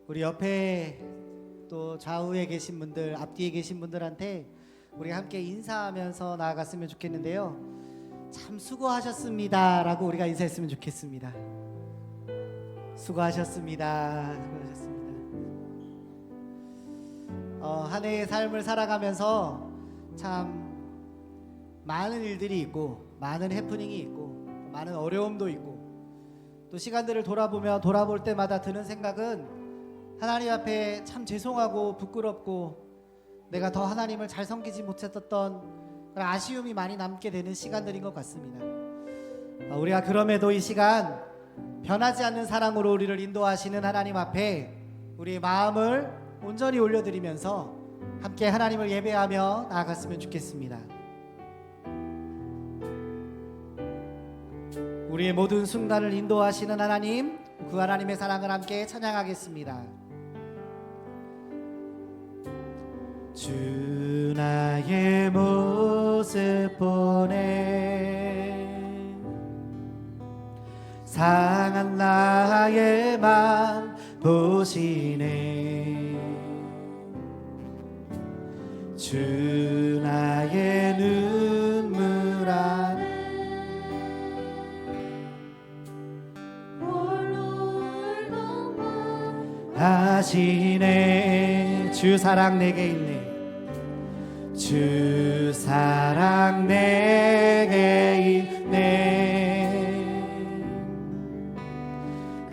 우리 옆에 또 좌우에 계신 분들, 앞뒤에 계신 분들한테 우리 함께 인사하면서 나아갔으면 좋겠는데요. 참 수고하셨습니다 라고 우리가 인사했으면 좋겠습니다. 수고하셨습니다. 수고하셨습니다. 한 해의 삶을 살아가면서 참 많은 일들이 있고, 많은 해프닝이 있고, 많은 어려움도 있고, 또 시간들을 돌아볼 때마다 드는 생각은 하나님 앞에 참 죄송하고 부끄럽고 내가 더 하나님을 잘 섬기지 못했던 그런 아쉬움이 많이 남게 되는 시간들인 것 같습니다. 우리가 그럼에도 이 시간 변하지 않는 사랑으로 우리를 인도하시는 하나님 앞에 우리의 마음을 온전히 올려드리면서 함께 하나님을 예배하며 나아갔으면 좋겠습니다. 우리의 모든 순간을 인도하시는 하나님, 그 하나님의 사랑을 함께 찬양하겠습니다. 주 나의 모습 보내 상한 나의 맘 보시네. 주 나의 눈물 안 하시네. 주 사랑 내게 있네. 주 사랑 내게 있네.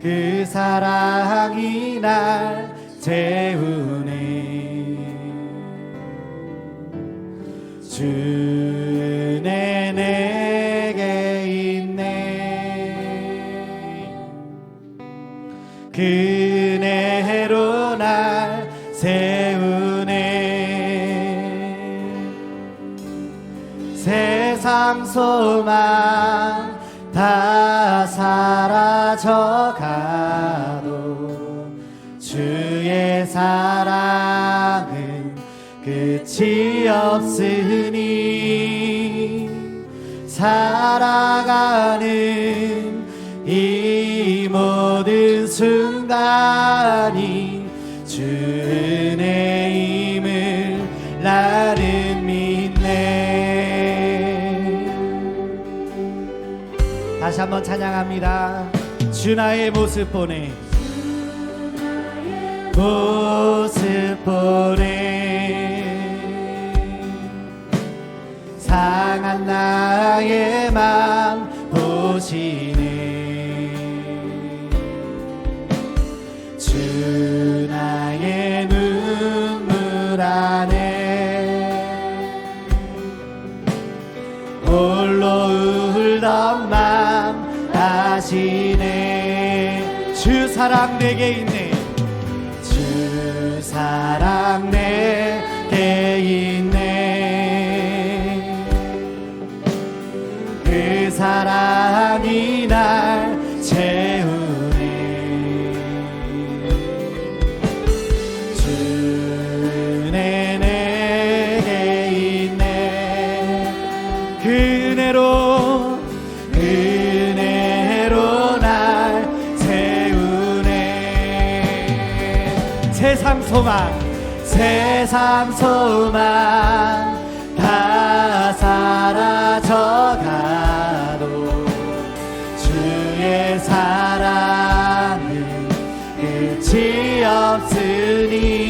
그 사랑이 날 채우네. 주네 내게 있네. 그네로 날 세우네. 세상 소망 다 사라져가도 주의 사랑은 끝이 없으니 살아가는 이 모든 순간이 주 은혜임을 나는 믿네. 다시 한번 찬양합니다. 주 나의 모습 보내 모습 보내 상한 나의 맘 보시네. 주 나의 눈물 안에 홀로 울던 맘 아시네. 주 사랑 내게 있네. 주 사랑 내게 있네. 그 사랑이 날 채우네. 주네 내게 있네. 그네로 날 채우네. 세상 소망 다 사라져가도 주의 사랑은 끝이 없으니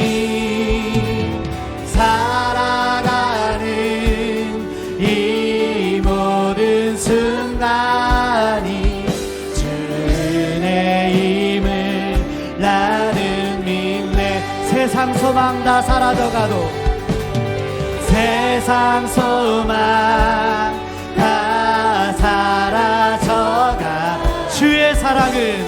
살아가는 이 모든 순간이 주 은혜임을 나는 믿네. 세상 소망 다 사라져가도 세상 소망 다 사라져가 주의 사랑은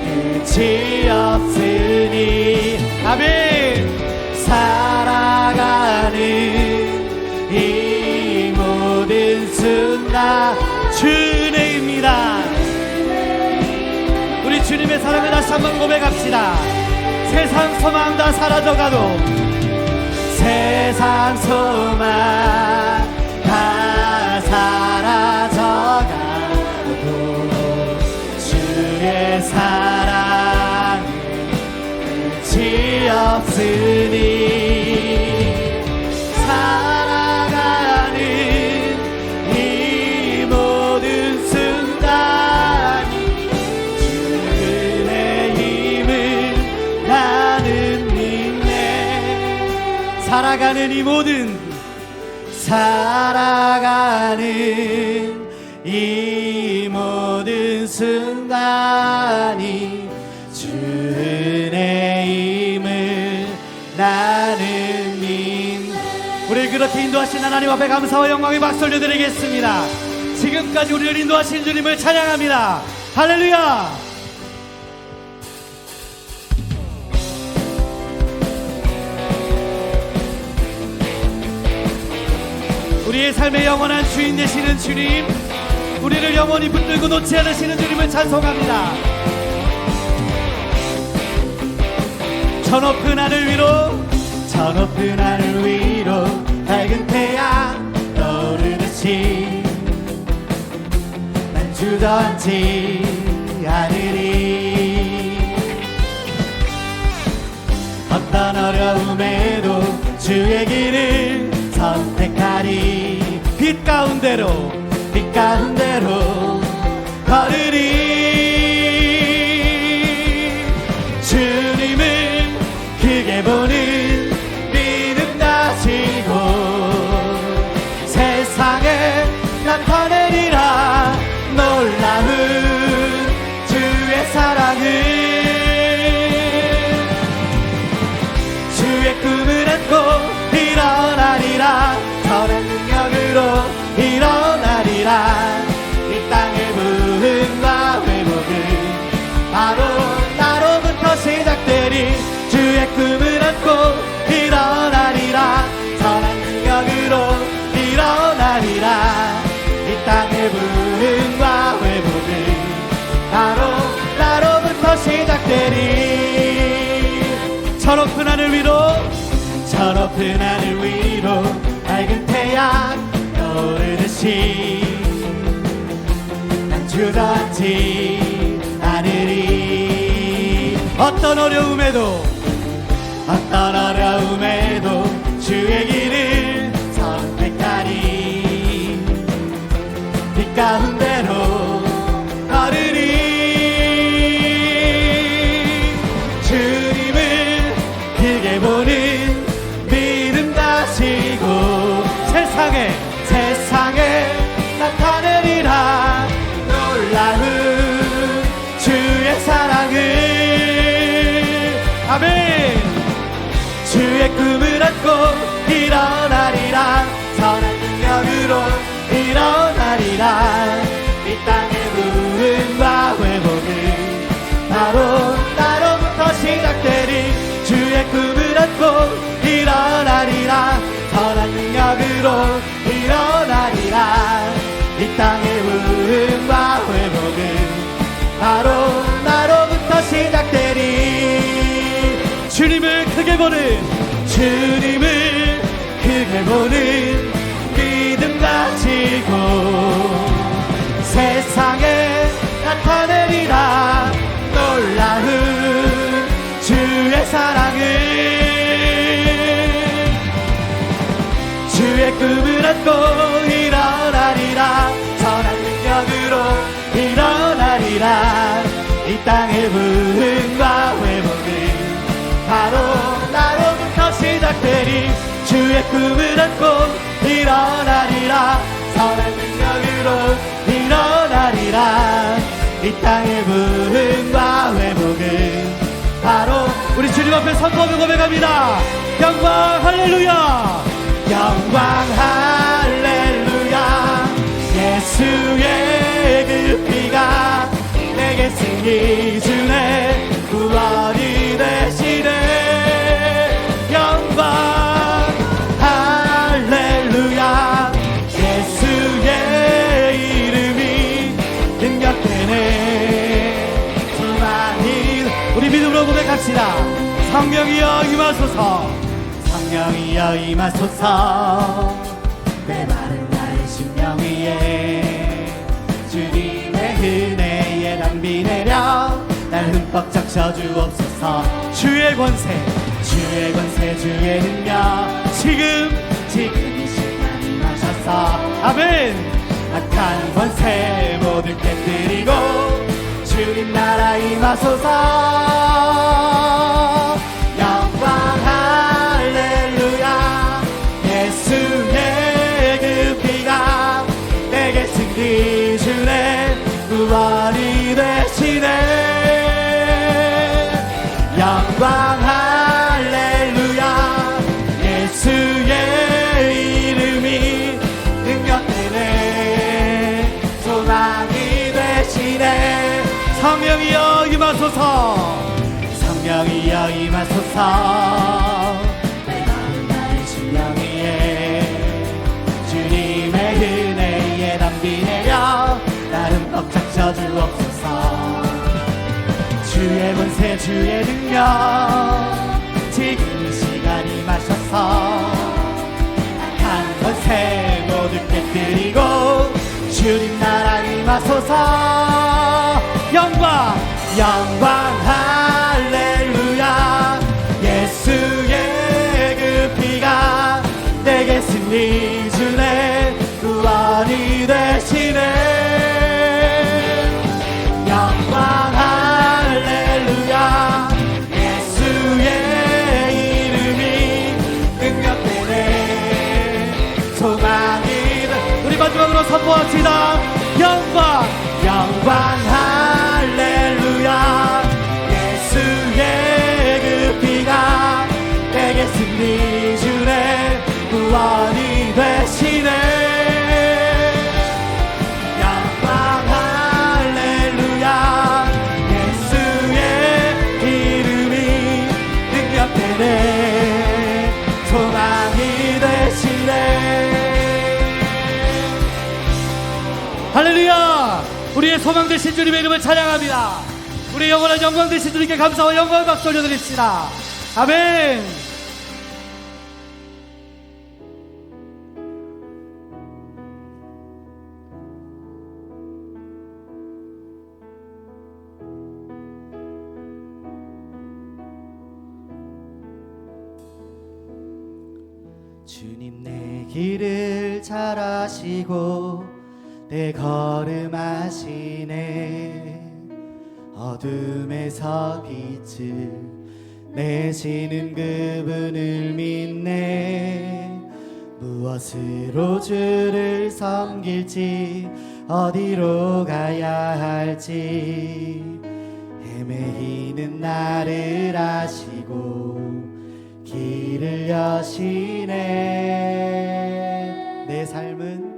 끝이 없으니 아멘. 살아가는 이 모든 순간 주 은혜입니다. 우리 주님의 사랑을 다시 한번 고백합시다. 세상 소망 다 사라져가도 세상 소망 다 사라져가도 주의 주의 사랑은 끝이 없으니 살아가는 이 모든 순간이 주의 힘을 나는 믿네. 살아가는 이 모든 순간이 주의 힘을 나는 믿네. 우리를 그렇게 인도하신 하나님 앞에 감사와 영광의 박수 올려드리겠습니다. 지금까지 우리를 인도하신 주님을 찬양합니다. 할렐루야. 우리의 삶의 영원한 주인 되시는 주님, 우리를 영원히 붙들고 놓지 않으시는 주님을 찬송합니다. 저 높은 하늘 위로 밝은 태양 떠오르듯이 난 주저앉지 않으리. 어떤 어려움에도 주의 길을 선택하리. 빛 가운데로 걸으리. 주님을 크게 보는 믿음 가지고 세상에 나타내리라. 놀라운 주의 사랑을. 주의 꿈을 안고 일어나리라. 선한 능력으로 일어나리라. 이 땅의 부흥과 회복은 바로 나로부터 시작되리. 주의 꿈을 안고 일어나리라. 선한 능력으로 일어나리라. 이 땅의 부흥과 회복은 바로 나로부터 시작되리. 저 높은 하늘 위로 밝은 태양 떠오르듯이 난 주저앉지 않으리. 어떤 어려움에도 주의 길을 선택하리. 빛 가운데로 걸으리. 주님을 크게 보는 믿음 가지고 세상에 나타내리라. 놀라운 주의 사랑을. 아멘. 주의 꿈을 안고 일어나리라. 선한 능력으로 일어나리라. 이 땅의 부흥과 회복은 바로 나로부터 시작되리. 주의 꿈을 안고 일어나리라. 선한 능력으로 일어나리라. 이 땅의 부흥과 회복은 바로 나로부터 시작되리. 주님을 크게 보는 믿음 가지고 세상에 나타내리라. 놀라운 주의 사랑을. 주의 꿈을 안고 일어나리라. 선한 능력으로 일어나리라. 이 땅의 부흥과 회복은 바로 나로부터 시작되리. 주의 꿈을 안고 일어나리라. 선한 능력으로 일어나리라. 이 땅의 부흥과 회복은 바로 우리 주님 앞에 선포하며 고백합니다. 영광 할렐루야. 영광 할렐루야. 예수의 그 피가 내게 승리 주네. 구원이 되시네. 영광 할렐루야. 예수의 이름이 능력되네. 주만이. 우리 믿음으로 고백합시다. 성령이여 임하소서. 성령이여 임하소서. 내 마른 나의 심령 위에 주님의 은혜의 담비 내려 날 흠뻑 적셔주옵소서. 주의 권세 주의 능력 지금 이 시간 임하셔서 아멘. 악한 권세 모두 깨뜨리고 주님 나라 임하소서. 영광 할렐루야. 예수의 그 피가 내게 승리 주네. 구원이 되시네. 영광 할렐루야. 예수의 이름이 능력되네. 소망이 되시네. 성령이여 임하소서. 성령이여 임하소서. 내 마음 나의 심령 위에 주님의 은혜에 담비 내려 날 흠뻑 적셔주옵소서. 주의 권세 주의 능력 지금 이 시간 임하셔서 악한 권세 모두 깨뜨리고 주님 나라 임하소서. 영광 할렐루야. 예수의 그 피가 내게 승리 주네. 구원이 되시네. 영광 할렐루야. 예수의 이름이 능력되네. 소망이 되. 우리 마지막으로 선포합시다. 영광 할렐루야. 예수의 그 피가 내게 승리 주네. 구원이 되시네. 영광 할렐루야. 예수의 이름이 능력되네. 소망이 되시네. 할렐루야. 우리의 소망 되신 주님의 이름을 찬양합니다. 우리의 영원한 영광 되신 주님께 감사와 영광을 박수 올려드립시다. 아멘. 주님 내 길을 잘 아시고 내 걸음하시네. 어둠에서 빛을 내시는 그분을 믿네. 무엇으로 주를 섬길지 어디로 가야 할지 헤매이는 나를 아시고 길을 여시네. 내 삶은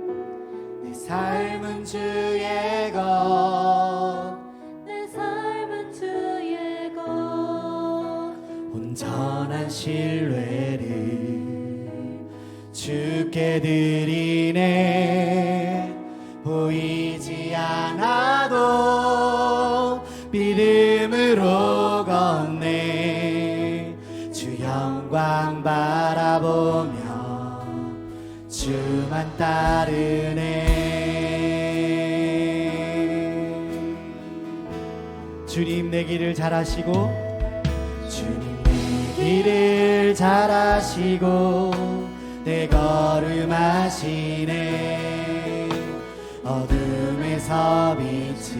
주의 것. 내 삶은 주의 것. 온전한 신뢰를 주께 드리네. 보이지 않아도 믿음으로 걷네. 주 영광 바라보며 주만 따르네. 주님 내 길을 잘 아시고 주님 내 길을 잘 아시고 내 걸음 아시네. 어둠에서 빛을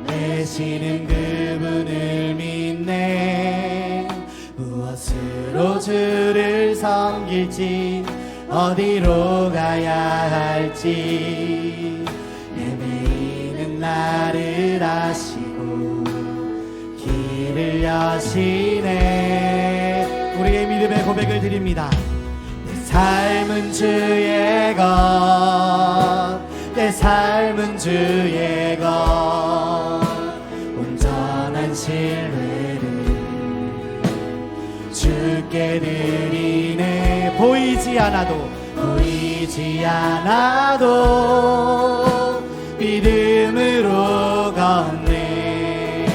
내시는 그분을 믿네. 무엇으로 주를 섬길지 어디로 가야 할지 헤매이는 나를 아시고 길을 여시네. 우리의 믿음의 고백을 드립니다. 내 삶은 주의 것. 내 삶은 주의 것. 온전한 신뢰를 주께 드리네. 보이지 않아도 믿음으로 걷네.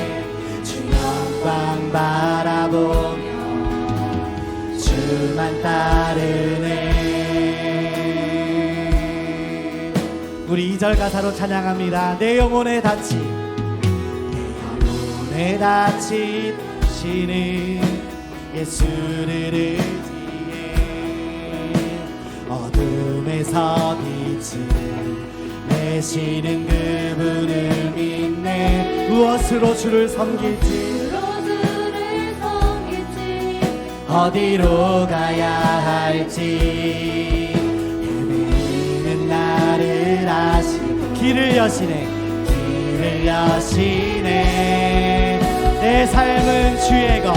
주 영광 바라보며 주만 따르네. 우리 2절 가사로 찬양합니다. 내 영혼의 닻이 죄 다친 신은 예수를 의지해 어둠에서 빛을 내시는 그분을 믿네. 무엇으로 주를 섬길지 주를 섬길지 어디로 가야 할지 헤매는 나를 아시고 길을 여시네. 길을 여시네. 내 삶은 주의 것,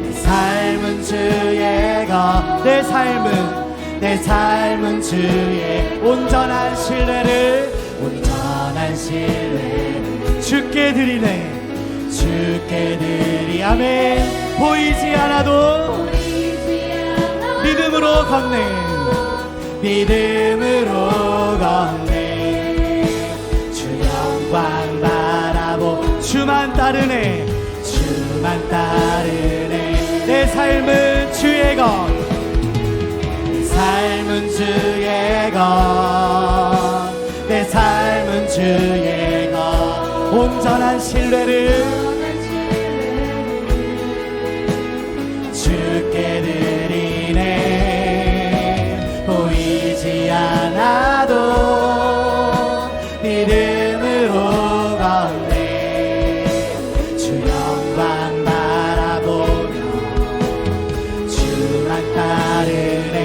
내 삶은 주의 것, 내 삶은 주의 온전한 신뢰를 주께 드리네. 주께 드리. 아멘. 보이지 않아도 믿음으로 걷네. 믿음으로 걷네. 주 영광 바라보 주만 따르네. 주만 따르네. 내 삶은 주의 것, 내 삶은 주의 것, 내 삶은 주의 것. 온전한 신뢰를 주께 드리네. 보이지 않아도 믿음으로 걷네. 주 영광 바라보며 주만 따르네.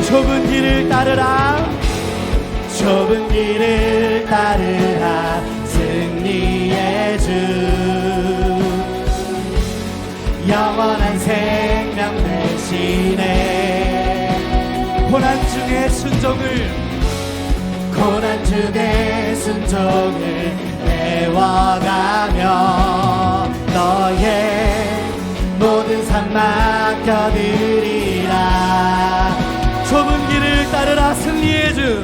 좁은 길을 따르라. 좁은 길을 따르라. 승리의 주 영원한 생명 되시네. 고난 중에 순종을 배워가며 너의 모든 삶 맡겨드리라. 좁은 길을 따르라. 승리의 주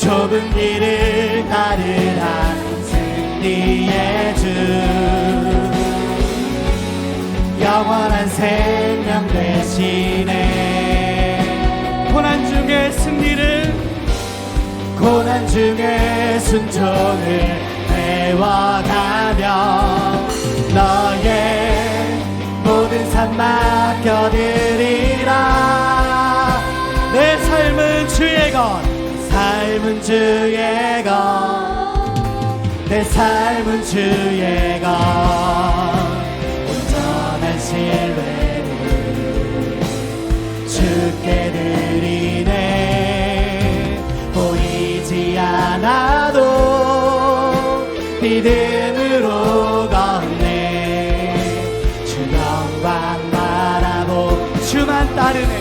좁은 길을 따르라. 승리의 주 영원한 생명 되시네. 고난 중에 순종을 배워가며 너의 모든 삶 맡겨드리라. 내 삶은 주의 것, 삶은 주의 것, 내 삶은 주의 것. 온전한 신뢰를 주께 드리네. 보이지 않아도 믿음으로 걷네. 주 영광 바라보 주만 따르네.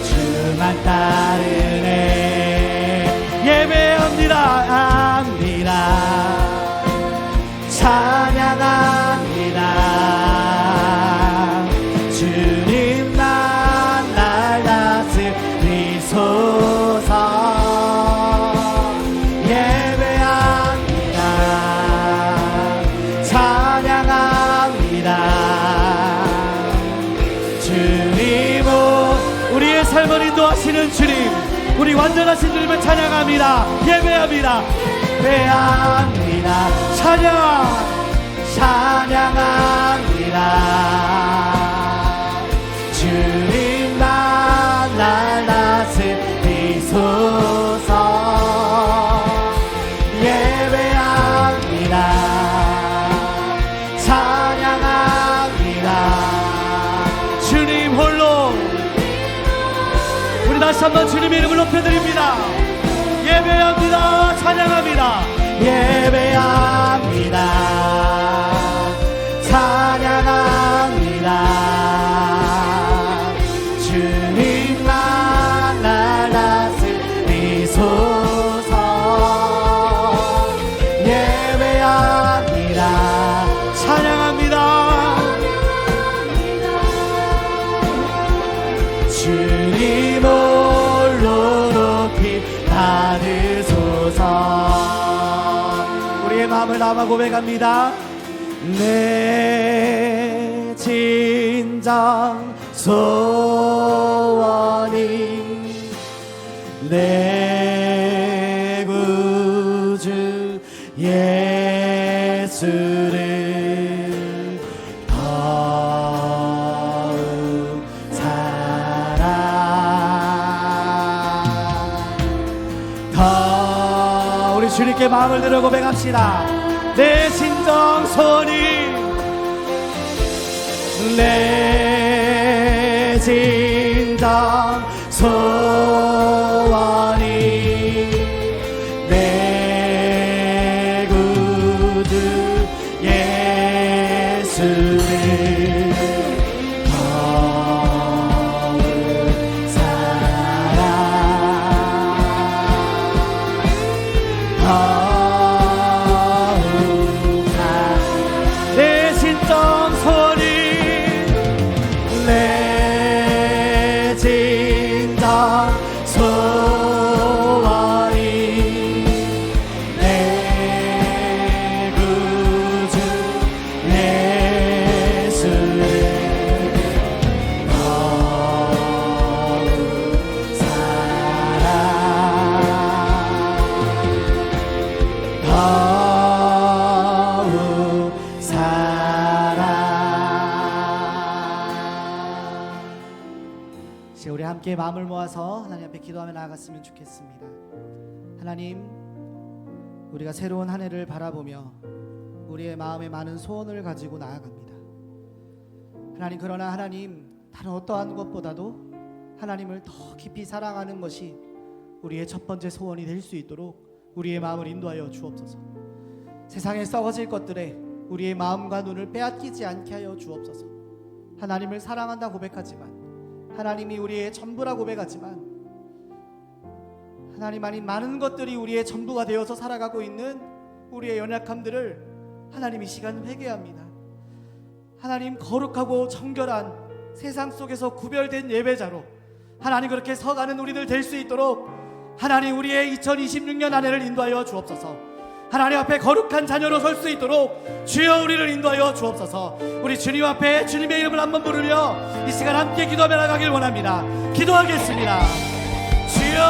주만 따르네. 예배합니다. 찬양합니다. 주님만 날 다스리소서. 예배합니다. 찬양합니다. 주님 우리의 삶을 인도하시는 주님, 우리 완전하신 주님을 찬양합니다. 예배합니다. 예배합니다. 찬양합니다. 주님만 날 다스리소서. 예배합니다. 찬양합니다. 주님 홀로. 우리 다시 한번 주님 이름을 높여드립니다. 예배합니다. 찬양합니다. 예배합니다. 찬양합니다. 주님만 날 다스리소서. 예배합니다. 찬양합니다. 주님 홀로 높이 받으소서. 우리의 마음을 담아 고백합니다. 내 진정 소원이 내 구주 예수 예수를 더욱 사랑 더 우리 주님께 마음을 들어 고백합시다. 내 진정 소원이 내 진정 소원이 내 구주 예수를 더욱 사랑 더욱 사랑 내 진정 소원이 내 진정 소원이 내 구주 예수를 더욱 사랑 더욱 사랑 이제 우리 함께 마음을 모아서 하나님 앞에 기도하며 나아갔으면 좋겠습니다. 하나님, 우리가 새로운 한 해를 바라보며 우리의 마음에 많은 소원을 가지고 나아갑니다. 하나님, 그러나 하나님, 다른 어떠한 것보다도 하나님을 더 깊이 사랑하는 것이 우리의 첫 번째 소원이 될 수 있도록 우리의 마음을 인도하여 주옵소서. 세상에 썩어질 것들에 우리의 마음과 눈을 빼앗기지 않게 하여 주옵소서. 하나님을 사랑한다 고백하지만, 하나님이 우리의 전부라 고백하지만, 하나님 아닌 많은 것들이 우리의 전부가 되어서 살아가고 있는 우리의 연약함들을 하나님 이 시간 회개합니다. 하나님, 거룩하고 정결한 세상 속에서 구별된 예배자로 하나님 그렇게 서가는 우리들 될 수 있도록 하나님 우리의 2026년 한 해를 인도하여 주옵소서. 하나님 앞에 거룩한 자녀로 설 수 있도록 주여 우리를 인도하여 주옵소서. 우리 주님 앞에 주님의 이름을 한번 부르며 이 시간 함께 기도하며 나가길 원합니다. 기도하겠습니다. 주여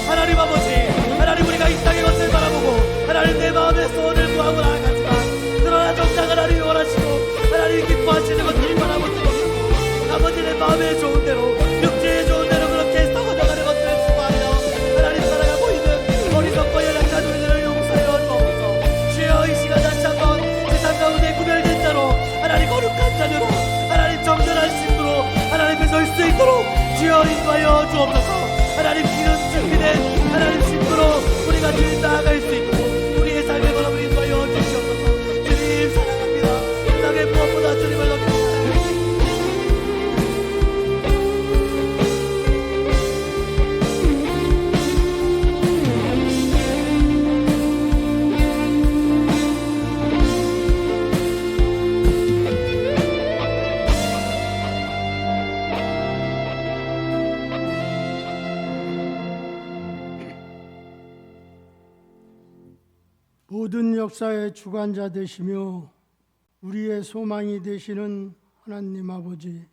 하나님 아버지, 하나님 우리가 이 땅의 것을 바라보고 하나님 내 마음의 소원을 구하고 나아가지만, 그러나 정작 하나님이 원하시고 하나님이 기뻐하시는 것들을 바라보지 못하고 아버지 내 마음에 좋은 대로 육체에 좋은 대로 그렇게 썩어져가는 것들을 추구하며 하나님 살아가고 있는 어리석고 연약한 우리들을 용서하여 주옵소서. 주여 이 시간 다시 한번 세상 가운데 구별된 자로 하나님 거룩한 자녀로 하나님 정결한 신부로 하나님 앞에 설 수 있도록 주여 인도하여 주옵소서. 하나님 기름 준비된 하나님 신부로 우리가 늘 나아갈 수 있도록 우리의 삶의 걸음을 인도하여 주시옵소서. 주님 사랑합니다. 땅의 무엇보다 주님을 높이 사랑합니다. 모든 역사의 주관자 되시며 우리의 소망이 되시는 하나님 아버지,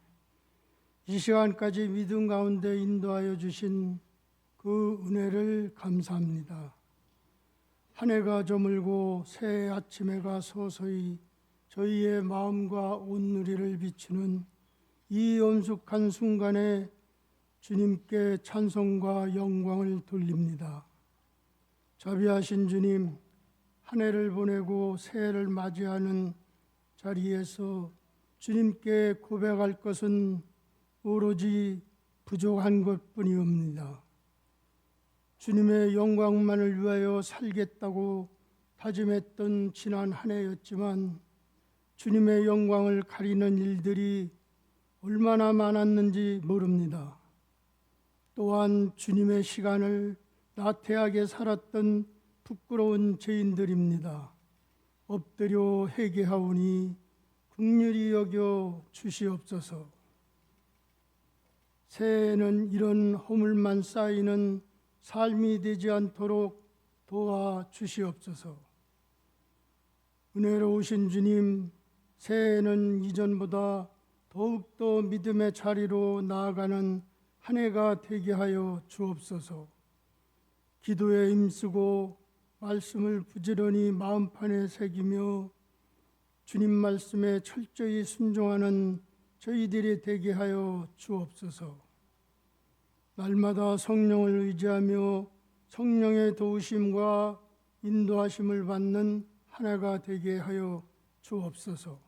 이 시간까지 믿음 가운데 인도하여 주신 그 은혜를 감사합니다. 한 해가 저물고 새 아침 해가 서서히 저희의 마음과 온누리를 비추는 이 엄숙한 순간에 주님께 찬송과 영광을 돌립니다. 자비하신 주님, 한 해를 보내고 새해를 맞이하는 자리에서 주님께 고백할 것은 오로지 부족한 것뿐이옵니다. 주님의 영광만을 위하여 살겠다고 다짐했던 지난 한 해였지만 주님의 영광을 가리는 일들이 얼마나 많았는지 모릅니다. 또한 주님의 시간을 나태하게 살았던 부끄러운 죄인들입니다. 엎드려 회개하오니 긍휼히 여겨 주시옵소서. 새해에는 이런 허물만 쌓이는 삶이 되지 않도록 도와 주시옵소서. 은혜로우신 주님, 새해에는 이전보다 더욱더 믿음의 자리로 나아가는 한 해가 되게 하여 주옵소서. 기도에 힘쓰고 말씀을 부지런히 마음판에 새기며 주님 말씀에 철저히 순종하는 저희들이 되게 하여 주옵소서. 날마다 성령을 의지하며 성령의 도우심과 인도하심을 받는 한 해가 되게 하여 주옵소서.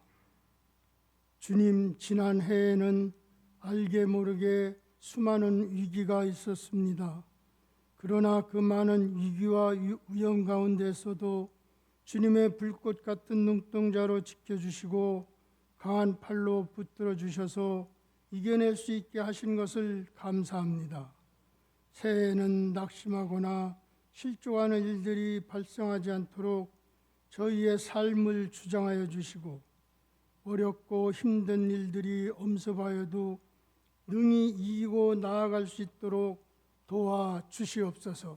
주님, 지난 해에는 알게 모르게 수많은 위기가 있었습니다. 그러나 그 많은 위기와 위험 가운데서도 주님의 불꽃 같은 눈동자로 지켜주시고 강한 팔로 붙들어 주셔서 이겨낼 수 있게 하신 것을 감사합니다. 새해에는 낙심하거나 실족하는 일들이 발생하지 않도록 저희의 삶을 주장하여 주시고 어렵고 힘든 일들이 엄습하여도 능히 이기고 나아갈 수 있도록 도와주시옵소서.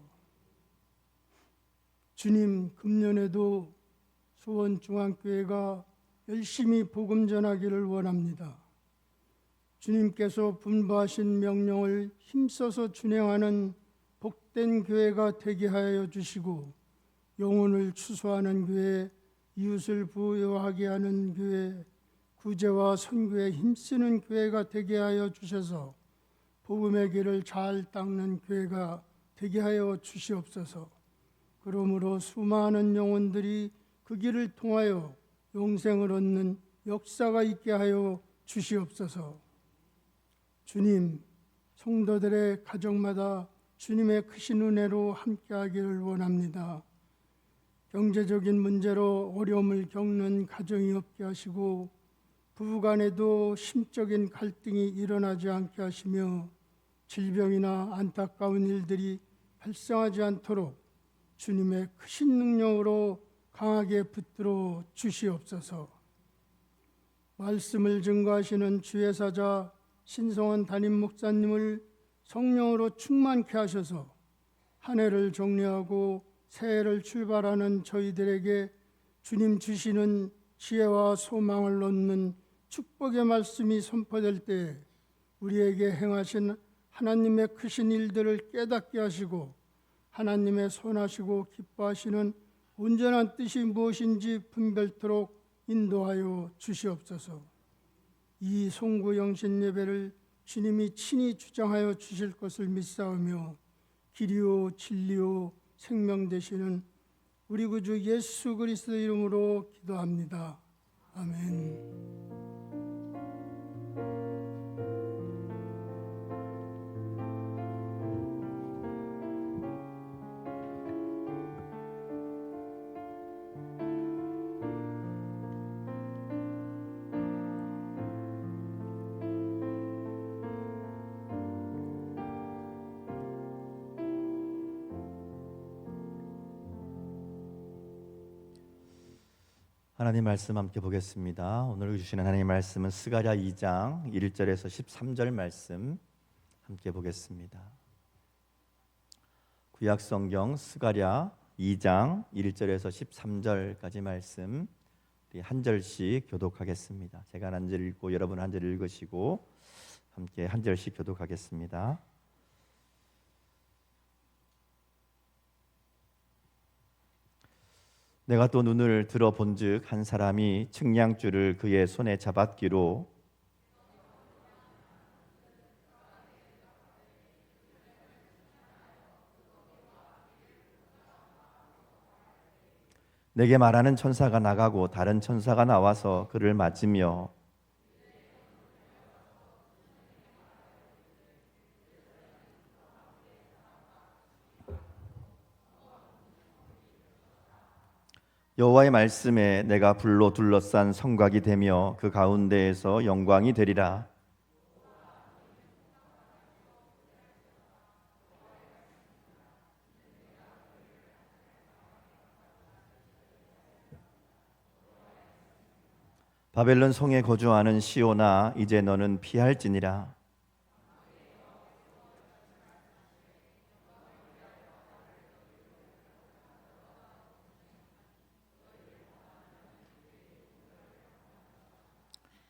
주님, 금년에도 수원중앙교회가 열심히 복음 전하기를 원합니다. 주님께서 분부하신 명령을 힘써서 준행하는 복된 교회가 되게 하여 주시고 영혼을 추수하는 교회, 이웃을 부여하게 하는 교회, 구제와 선교에 힘쓰는 교회가 되게 하여 주셔서 복음의 길을 잘 닦는 교회가 되게 하여 주시옵소서. 그러므로 수많은 영혼들이 그 길을 통하여 영생을 얻는 역사가 있게 하여 주시옵소서. 주님, 성도들의 가정마다 주님의 크신 은혜로 함께하기를 원합니다. 경제적인 문제로 어려움을 겪는 가정이 없게 하시고 부부간에도 심적인 갈등이 일어나지 않게 하시며 질병이나 안타까운 일들이 발생하지 않도록 주님의 크신 능력으로 강하게 붙들어 주시옵소서. 말씀을 증거하시는 주의 사자 신성원 담임 목사님을 성령으로 충만케 하셔서 한 해를 정리하고 새해를 출발하는 저희들에게 주님 주시는 지혜와 소망을 얻는 축복의 말씀이 선포될 때 우리에게 행하신 하나님의 크신 일들을 깨닫게 하시고 하나님의 선하시고 기뻐하시는 온전한 뜻이 무엇인지 분별토록 인도하여 주시옵소서. 이 송구 영신 예배를 주님이 친히 주장하여 주실 것을 믿사오며 길이요 진리요 생명 되시는 우리 구주 예수 그리스도 이름으로 기도합니다. 아멘. 하나님 말씀 함께 보겠습니다. 오늘 주시는 하나님 말씀은 스가랴 2장 1절에서 13절 말씀 함께 보겠습니다. 구약 성경 스가랴 2장 1절에서 13절까지 말씀 우리 한 절씩 교독하겠습니다. 제가 한 절 읽고 여러분 한 절 읽으시고 함께 한 절씩 교독하겠습니다. 내가 또 눈을 들어본즉 한 사람이 측량줄을 그의 손에 잡았기로 내게 말하는 천사가 나가고 다른 천사가 나와서 그를 맞으며 여호와의 말씀에 내가 불로 둘러싼 성곽이 되며 그 가운데에서 영광이 되리라. 바벨론 성에 거주하는 시온아, 이제 너는 피할지니라.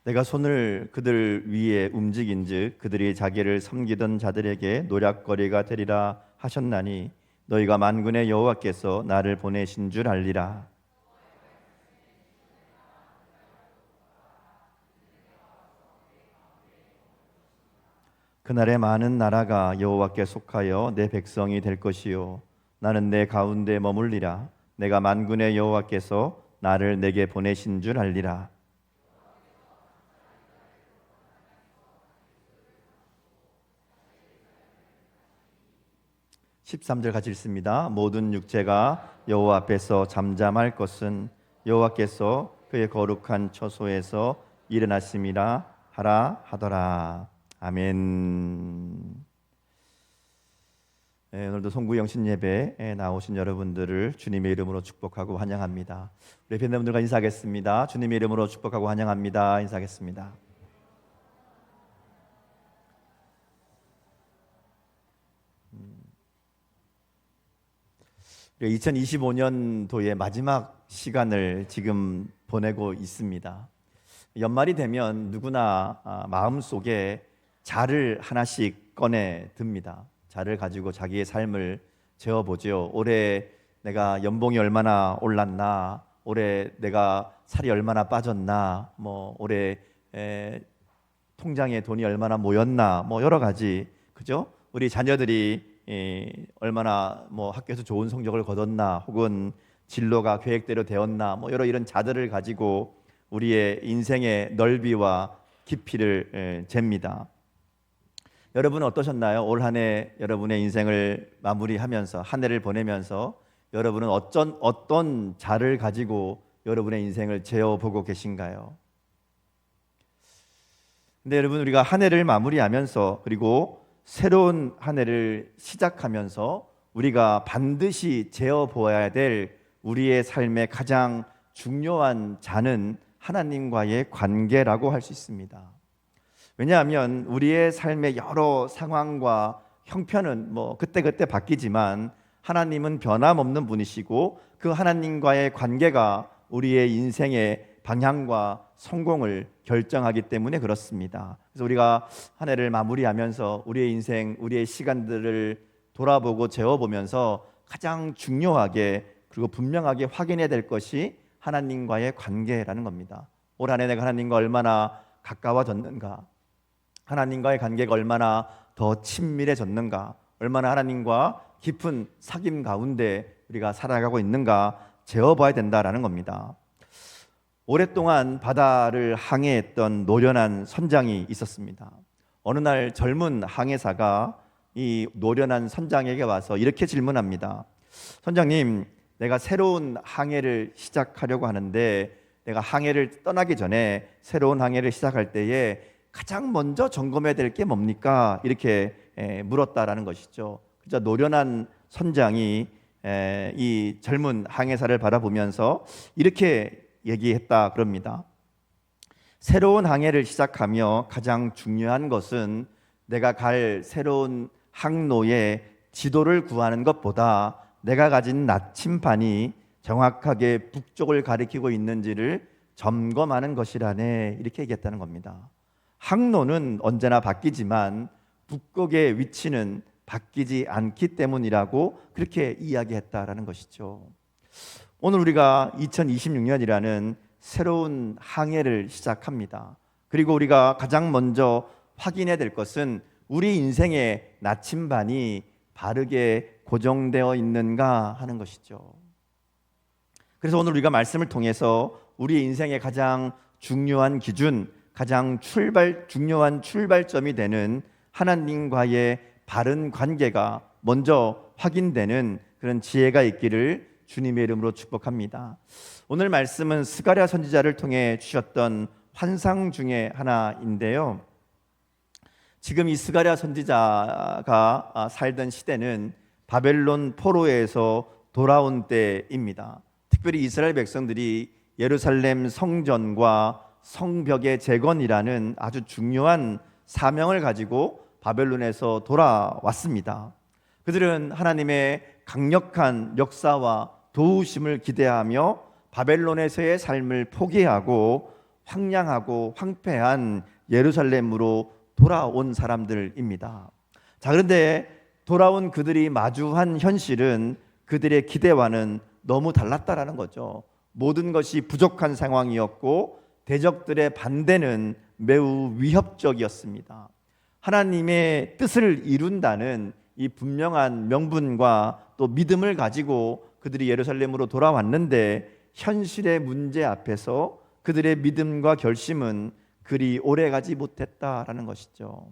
내가 손을 그들 위에 움직인즉 그들이 자기를 섬기던 자들에게 노략거리가 되리라 하셨나니 너희가 만군의 여호와께서 나를 보내신 줄 알리라. 그날에 많은 나라가 여호와께 속하여 내 백성이 될 것이요 나는 내 가운데 머물리라. 내가 만군의 여호와께서 나를 내게 보내신 줄 알리라. 13절 같이 읽습니다. 모든 육체가 여호와 앞에서 잠잠할 것은 여호와께서 그의 거룩한 처소에서 일어나심이라 하라 하더라. 아멘. 오늘도 송구영신 예배에 나오신 여러분들을 주님의 이름으로 축복하고 환영합니다. 우리 팬분들과 인사하겠습니다. 주님의 이름으로 축복하고 환영합니다. 인사하겠습니다. 2025년도의 마지막 시간을 지금 보내고 있습니다. 연말이 되면 누구나 마음속에 자를 하나씩 꺼내 듭니다. 자를 가지고 자기의 삶을 재어보죠. 올해 내가 연봉이 얼마나 올랐나, 올해 내가 살이 얼마나 빠졌나, 올해 통장에 돈이 얼마나 모였나, 여러 가지, 그죠? 우리 자녀들이 얼마나 학교에서 좋은 성적을 거뒀나, 혹은 진로가 계획대로 되었나, 이런 자들을 가지고 우리의 인생의 넓이와 깊이를 잽니다. 여러분은 어떠셨나요? 올 한 해 여러분의 인생을 마무리하면서, 한 해를 보내면서 여러분은 어떤 자를 가지고 여러분의 인생을 재어보고 계신가요? 근데 여러분, 우리가 한 해를 마무리하면서, 그리고 새로운 한 해를 시작하면서 우리가 반드시 재어보아야 될 우리의 삶의 가장 중요한 자는 하나님과의 관계라고 할 수 있습니다. 왜냐하면 우리의 삶의 여러 상황과 형편은 그때그때 바뀌지만 하나님은 변함없는 분이시고, 그 하나님과의 관계가 우리의 인생의 방향과 성공을 결정하기 때문에 그렇습니다. 그래서 우리가 한 해를 마무리하면서 우리의 인생, 우리의 시간들을 돌아보고 재어보면서 가장 중요하게 그리고 분명하게 확인해야 될 것이 하나님과의 관계라는 겁니다. 올 한 해 내가 하나님과 얼마나 가까워졌는가, 하나님과의 관계가 얼마나 더 친밀해졌는가, 얼마나 하나님과 깊은 사귐 가운데 우리가 살아가고 있는가 재어봐야 된다라는 겁니다. 오랫동안 바다를 항해했던 노련한 선장이 있었습니다. 어느 날 젊은 항해사가 이 노련한 선장에게 와서 이렇게 질문합니다. 선장님, 내가 새로운 항해를 시작하려고 하는데, 내가 항해를 떠나기 전에 새로운 항해를 시작할 때에 가장 먼저 점검해야 될 게 뭡니까? 이렇게 물었다라는 것이죠. 그래서 노련한 선장이 이 젊은 항해사를 바라보면서 이렇게 얘기했다 그럽니다. 새로운 항해를 시작하며 가장 중요한 것은 내가 갈 새로운 항로의 지도를 구하는 것보다 내가 가진 나침반이 정확하게 북쪽을 가리키고 있는지를 점검하는 것이라네, 이렇게 얘기했다는 겁니다. 항로는 언제나 바뀌지만 북극의 위치는 바뀌지 않기 때문이라고 그렇게 이야기했다라는 것이죠. 오늘 우리가 2026년이라는 새로운 항해를 시작합니다. 그리고 우리가 가장 먼저 확인해야 될 것은 우리 인생의 나침반이 바르게 고정되어 있는가 하는 것이죠. 그래서 오늘 우리가 말씀을 통해서 우리 인생의 가장 중요한 기준, 가장 중요한 출발점이 되는 하나님과의 바른 관계가 먼저 확인되는 그런 지혜가 있기를 주님의 이름으로 축복합니다. 오늘 말씀은 스가랴 선지자를 통해 주셨던 환상 중에 하나인데요. 지금 이 스가랴 선지자가 살던 시대는 바벨론 포로에서 돌아온 때입니다. 특별히 이스라엘 백성들이 예루살렘 성전과 성벽의 재건이라는 아주 중요한 사명을 가지고 바벨론에서 돌아왔습니다. 그들은 하나님의 강력한 역사와 도우심을 기대하며 바벨론에서의 삶을 포기하고 황량하고 황폐한 예루살렘으로 돌아온 사람들입니다. 자, 그런데 돌아온 그들이 마주한 현실은 그들의 기대와는 너무 달랐다라는 거죠. 모든 것이 부족한 상황이었고 대적들의 반대는 매우 위협적이었습니다. 하나님의 뜻을 이룬다는 이 분명한 명분과 또 믿음을 가지고 그들이 예루살렘으로 돌아왔는데 현실의 문제 앞에서 그들의 믿음과 결심은 그리 오래가지 못했다라는 것이죠.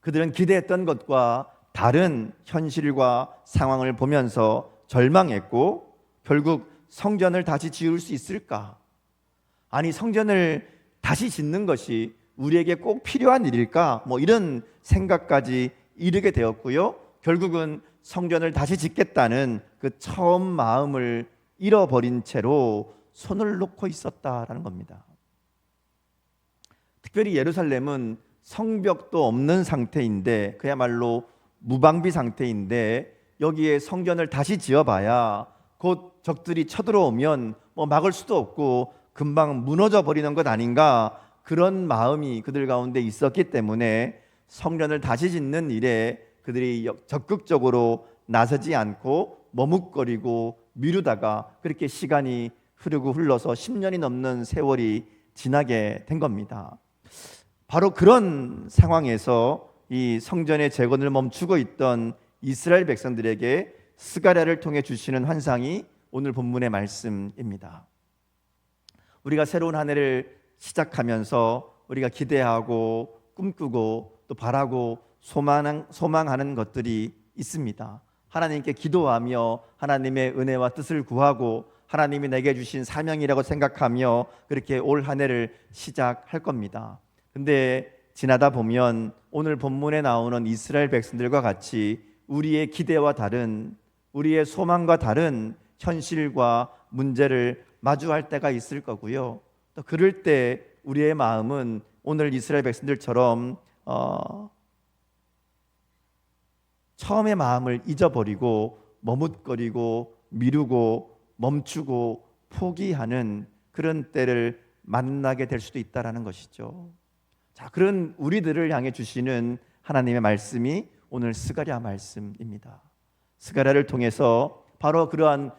그들은 기대했던 것과 다른 현실과 상황을 보면서 절망했고 결국 성전을 다시 지을 수 있을까? 아니 성전을 다시 짓는 것이 우리에게 꼭 필요한 일일까? 이런 생각까지 이르게 되었고요. 결국은 성전을 다시 짓겠다는 그 처음 마음을 잃어버린 채로 손을 놓고 있었다라는 겁니다. 특별히 예루살렘은 성벽도 없는 상태인데 그야말로 무방비 상태인데 여기에 성전을 다시 지어봐야 곧 적들이 쳐들어오면 막을 수도 없고 금방 무너져 버리는 것 아닌가, 그런 마음이 그들 가운데 있었기 때문에 성전을 다시 짓는 일에 그들이 적극적으로 나서지 않고 머뭇거리고 미루다가 그렇게 시간이 흐르고 흘러서 10년이 넘는 세월이 지나게 된 겁니다. 바로 그런 상황에서 이 성전의 재건을 멈추고 있던 이스라엘 백성들에게 스가랴를 통해 주시는 환상이 오늘 본문의 말씀입니다. 우리가 새로운 한 해를 시작하면서 우리가 기대하고 꿈꾸고 또 바라고 소망하는 것들이 있습니다. 하나님께 기도하며 하나님의 은혜와 뜻을 구하고 하나님이 내게 주신 사명이라고 생각하며 그렇게 올 한 해를 시작할 겁니다. 근데 지나다 보면 오늘 본문에 나오는 이스라엘 백성들과 같이 우리의 기대와 다른, 우리의 소망과 다른 현실과 문제를 마주할 때가 있을 거고요. 또 그럴 때 우리의 마음은 오늘 이스라엘 백성들처럼 처음의 마음을 잊어버리고 머뭇거리고 미루고 멈추고 포기하는 그런 때를 만나게 될 수도 있다라는 것이죠. 자, 그런 우리들을 향해 주시는 하나님의 말씀이 오늘 스가랴 말씀입니다. 스가랴를 통해서 바로 그러한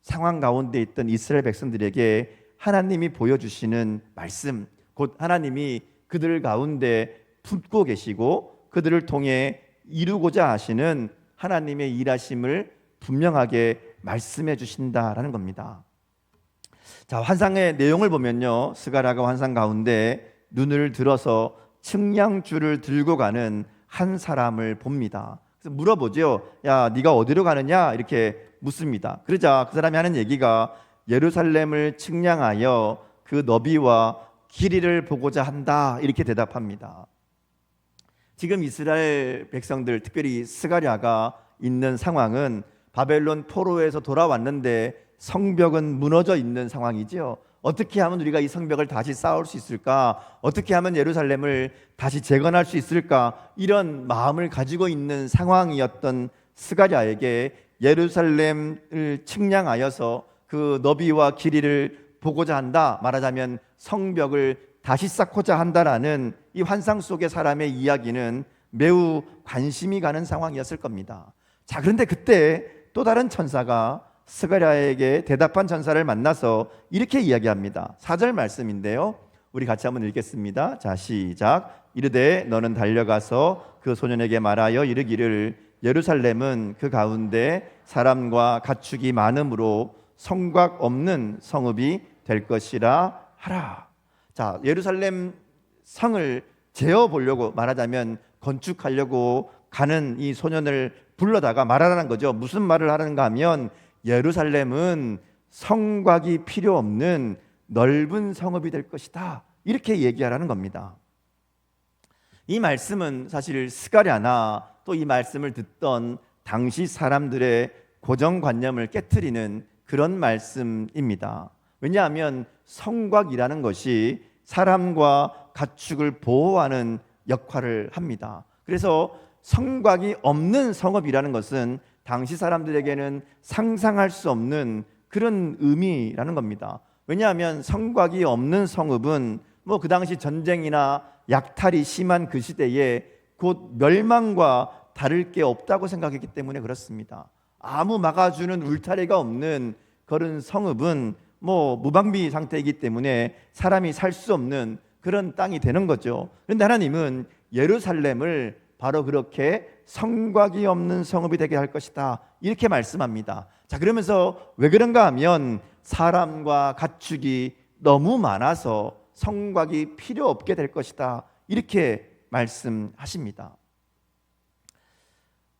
상황 가운데 있던 이스라엘 백성들에게 하나님이 보여주시는 말씀, 곧 하나님이 그들 가운데 품고 계시고 그들을 통해 이루고자 하시는 하나님의 일하심을 분명하게 말씀해 주신다라는 겁니다. 자, 환상의 내용을 보면요, 스가랴가 환상 가운데 눈을 들어서 측량줄을 들고 가는 한 사람을 봅니다. 그래서 물어보죠. 야, 네가 어디로 가느냐? 이렇게 묻습니다. 그러자 그 사람이 하는 얘기가 예루살렘을 측량하여 그 너비와 길이를 보고자 한다, 이렇게 대답합니다. 지금 이스라엘 백성들, 특별히 스가랴가 있는 상황은 바벨론 포로에서 돌아왔는데 성벽은 무너져 있는 상황이죠. 어떻게 하면 우리가 이 성벽을 다시 쌓을 수 있을까? 어떻게 하면 예루살렘을 다시 재건할 수 있을까? 이런 마음을 가지고 있는 상황이었던 스가랴에게 예루살렘을 측량하여서 그 너비와 길이를 보고자 한다, 말하자면 성벽을 다시 쌓고자 한다라는 이 환상 속의 사람의 이야기는 매우 관심이 가는 상황이었을 겁니다. 자, 그런데 그때 또 다른 천사가 스가랴에게 대답한 천사를 만나서 이렇게 이야기합니다. 4절 말씀인데요, 우리 같이 한번 읽겠습니다. 자, 시작. 이르되 너는 달려가서 그 소년에게 말하여 이르기를 예루살렘은 그 가운데 사람과 가축이 많음으로 성곽 없는 성읍이 될 것이라 하라. 자, 예루살렘 성을 재어보려고, 말하자면 건축하려고 가는 이 소년을 불러다가 말하라는 거죠. 무슨 말을 하는가 하면 예루살렘은 성곽이 필요 없는 넓은 성읍이 될 것이다, 이렇게 얘기하라는 겁니다. 이 말씀은 사실 스가랴나 또 이 말씀을 듣던 당시 사람들의 고정관념을 깨트리는 그런 말씀입니다. 왜냐하면 성곽이라는 것이 사람과 가축을 보호하는 역할을 합니다. 그래서 성곽이 없는 성읍이라는 것은 당시 사람들에게는 상상할 수 없는 그런 의미라는 겁니다. 왜냐하면 성곽이 없는 성읍은 뭐 그 당시 전쟁이나 약탈이 심한 그 시대에 곧 멸망과 다를 게 없다고 생각했기 때문에 그렇습니다. 아무 막아주는 울타리가 없는 그런 성읍은 뭐 무방비 상태이기 때문에 사람이 살 수 없는 그런 땅이 되는 거죠. 그런데 하나님은 예루살렘을 바로 그렇게 성곽이 없는 성읍이 되게 할 것이다, 이렇게 말씀합니다. 자, 그러면서 왜 그런가 하면 사람과 가축이 너무 많아서 성곽이 필요 없게 될 것이다, 이렇게 말씀하십니다.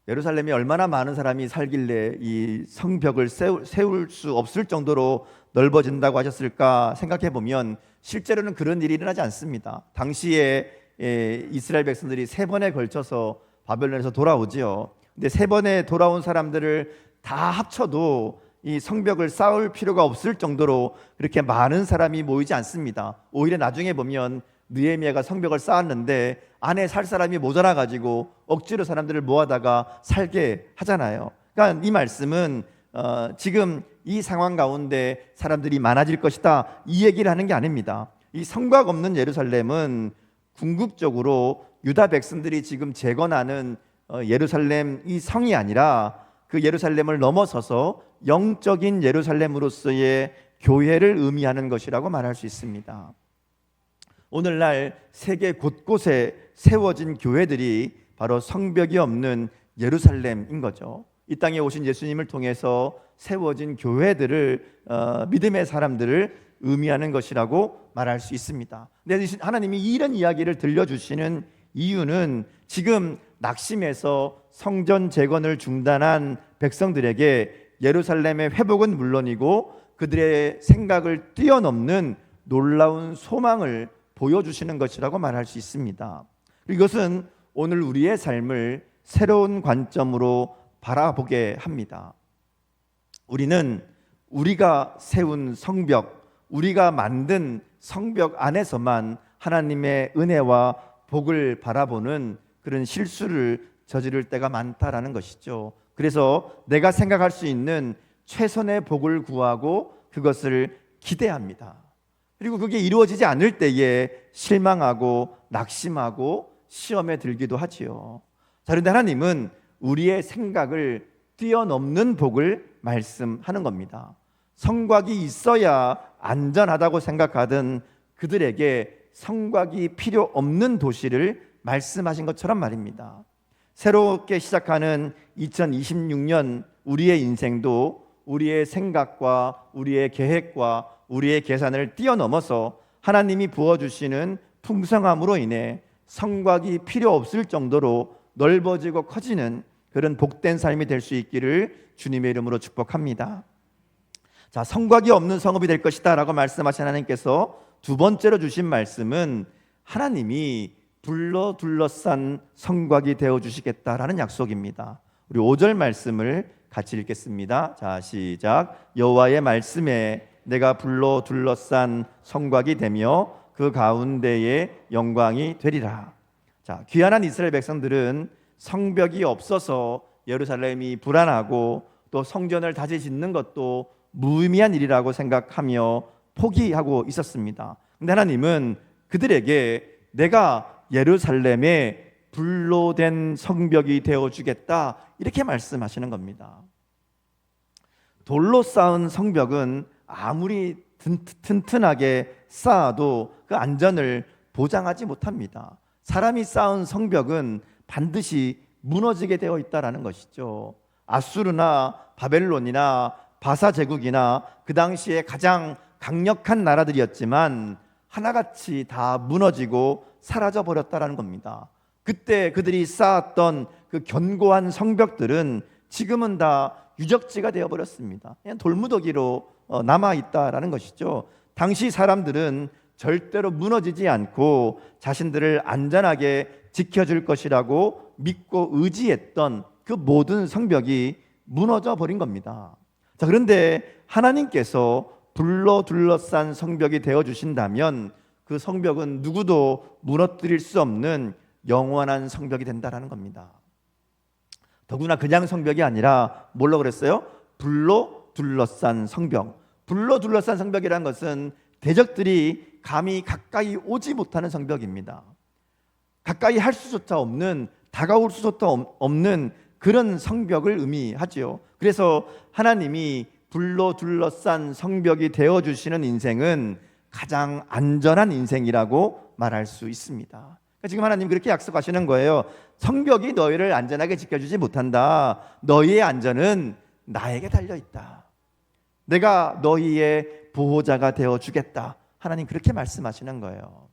예루살렘에 얼마나 많은 사람이 살길래 이 성벽을 세울 수 없을 정도로 넓어진다고 하셨을까 생각해 보면 실제로는 그런 일이 일어나지 않습니다. 당시에 이스라엘 백성들이 3번에 걸쳐서 바벨론에서 돌아오지요. 근데 3번에 돌아온 사람들을 다 합쳐도 이 성벽을 쌓을 필요가 없을 정도로 그렇게 많은 사람이 모이지 않습니다. 오히려 나중에 보면 느헤미야가 성벽을 쌓았는데 안에 살 사람이 모자라 가지고 억지로 사람들을 모아다가 살게 하잖아요. 그러니까 이 말씀은 지금 이 상황 가운데 사람들이 많아질 것이다, 이 얘기를 하는 게 아닙니다. 이 성곽 없는 예루살렘은 궁극적으로 유다 백성들이 지금 재건하는 예루살렘 이 성이 아니라 그 예루살렘을 넘어서서 영적인 예루살렘으로서의 교회를 의미하는 것이라고 말할 수 있습니다. 오늘날 세계 곳곳에 세워진 교회들이 바로 성벽이 없는 예루살렘인 거죠. 이 땅에 오신 예수님을 통해서 세워진 교회들을 믿음의 사람들을 의미하는 것이라고 말할 수 있습니다. 근데 하나님이 이런 이야기를 들려주시는 이유는 지금 낙심해서 성전 재건을 중단한 백성들에게 예루살렘의 회복은 물론이고 그들의 생각을 뛰어넘는 놀라운 소망을 보여주시는 것이라고 말할 수 있습니다. 이것은 오늘 우리의 삶을 새로운 관점으로 바라보게 합니다. 우리는 우리가 세운 성벽, 우리가 만든 성벽 안에서만 하나님의 은혜와 복을 바라보는 그런 실수를 저지를 때가 많다라는 것이죠. 그래서 내가 생각할 수 있는 최선의 복을 구하고 그것을 기대합니다. 그리고 그게 이루어지지 않을 때에 실망하고 낙심하고 시험에 들기도 하지요. 자, 그런데 하나님은 우리의 생각을 뛰어넘는 복을 말씀하는 겁니다. 성곽이 있어야 안전하다고 생각하던 그들에게 성곽이 필요 없는 도시를 말씀하신 것처럼 말입니다. 새롭게 시작하는 2026년 우리의 인생도 우리의 생각과 우리의 계획과 우리의 계산을 뛰어넘어서 하나님이 부어주시는 풍성함으로 인해 성곽이 필요 없을 정도로 넓어지고 커지는 그런 복된 삶이 될 수 있기를 주님의 이름으로 축복합니다. 자, 성곽이 없는 성읍이 될 것이다 라고 말씀하신 하나님께서 두 번째로 주신 말씀은 하나님이 불로 둘러싼 성곽이 되어주시겠다라는 약속입니다. 우리 5절 말씀을 같이 읽겠습니다. 자, 시작. 여호와의 말씀에 내가 불로 둘러싼 성곽이 되며 그 가운데에 영광이 되리라. 자, 귀환한 이스라엘 백성들은 성벽이 없어서 예루살렘이 불안하고 또 성전을 다시 짓는 것도 무의미한 일이라고 생각하며 포기하고 있었습니다. 그런데 하나님은 그들에게 내가 예루살렘에 불로 된 성벽이 되어주겠다, 이렇게 말씀하시는 겁니다. 돌로 쌓은 성벽은 아무리 튼튼하게 쌓아도 그 안전을 보장하지 못합니다. 사람이 쌓은 성벽은 반드시 무너지게 되어 있다는 것이죠. 아수르나 바벨론이나 바사 제국이나 그 당시에 가장 강력한 나라들이었지만 하나같이 다 무너지고 사라져 버렸다는 겁니다. 그때 그들이 쌓았던 그 견고한 성벽들은 지금은 다 유적지가 되어버렸습니다. 그냥 돌무더기로 남아있다라는 것이죠. 당시 사람들은 절대로 무너지지 않고 자신들을 안전하게 지켜줄 것이라고 믿고 의지했던 그 모든 성벽이 무너져 버린 겁니다. 자, 그런데 하나님께서 불로 둘러싼 성벽이 되어주신다면 그 성벽은 누구도 무너뜨릴 수 없는 영원한 성벽이 된다는 겁니다. 더구나 그냥 성벽이 아니라 뭘로 그랬어요? 불로 둘러싼 성벽. 불로 둘러싼 성벽이라는 것은 대적들이 감히 가까이 오지 못하는 성벽입니다. 가까이 할 수조차 없는, 다가올 수조차 없는 그런 성벽을 의미하지요. 그래서 하나님이 불로 둘러싼 성벽이 되어주시는 인생은 가장 안전한 인생이라고 말할 수 있습니다. 그러니까 지금 하나님 그렇게 약속하시는 거예요. 성벽이 너희를 안전하게 지켜주지 못한다. 너희의 안전은 나에게 달려있다. 내가 너희의 보호자가 되어주겠다. 하나님 그렇게 말씀하시는 거예요.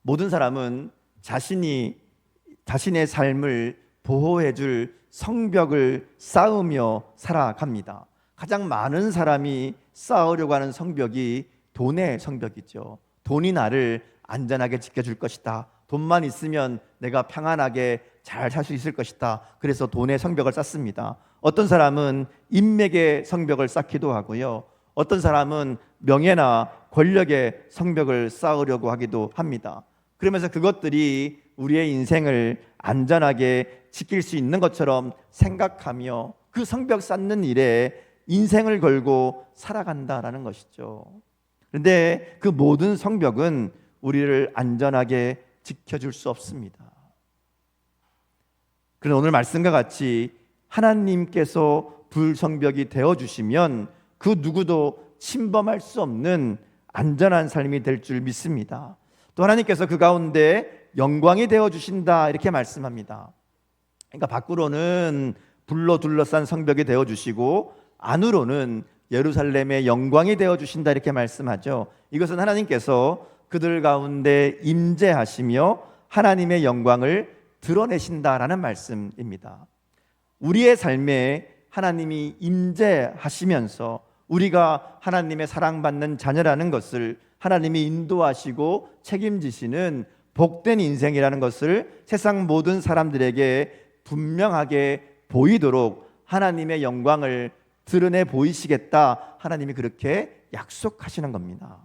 모든 사람은 자신의 삶을 보호해줄 성벽을 쌓으며 살아갑니다. 가장 많은 사람이 쌓으려고 하는 성벽이 돈의 성벽이죠. 돈이 나를 안전하게 지켜줄 것이다. 돈만 있으면 내가 평안하게 잘 살 수 있을 것이다. 그래서 돈의 성벽을 쌓습니다. 어떤 사람은 인맥의 성벽을 쌓기도 하고요. 어떤 사람은 명예나 권력의 성벽을 쌓으려고 하기도 합니다. 그러면서 그것들이 우리의 인생을 안전하게 지킬 수 있는 것처럼 생각하며 그 성벽 쌓는 일에 인생을 걸고 살아간다라는 것이죠. 그런데 그 모든 성벽은 우리를 안전하게 지켜줄 수 없습니다. 그런데 오늘 말씀과 같이 하나님께서 불성벽이 되어주시면 그 누구도 침범할 수 없는 안전한 삶이 될 줄 믿습니다. 또 하나님께서 그 가운데 영광이 되어주신다 이렇게 말씀합니다. 그러니까 밖으로는 불로 둘러싼 성벽이 되어주시고 안으로는 예루살렘의 영광이 되어주신다 이렇게 말씀하죠. 이것은 하나님께서 그들 가운데 임재하시며 하나님의 영광을 드러내신다라는 말씀입니다. 우리의 삶에 하나님이 임재하시면서 우리가 하나님의 사랑받는 자녀라는 것을 하나님이 인도하시고 책임지시는 복된 인생이라는 것을 세상 모든 사람들에게 분명하게 보이도록 하나님의 영광을 드러내 보이시겠다. 하나님이 그렇게 약속하시는 겁니다.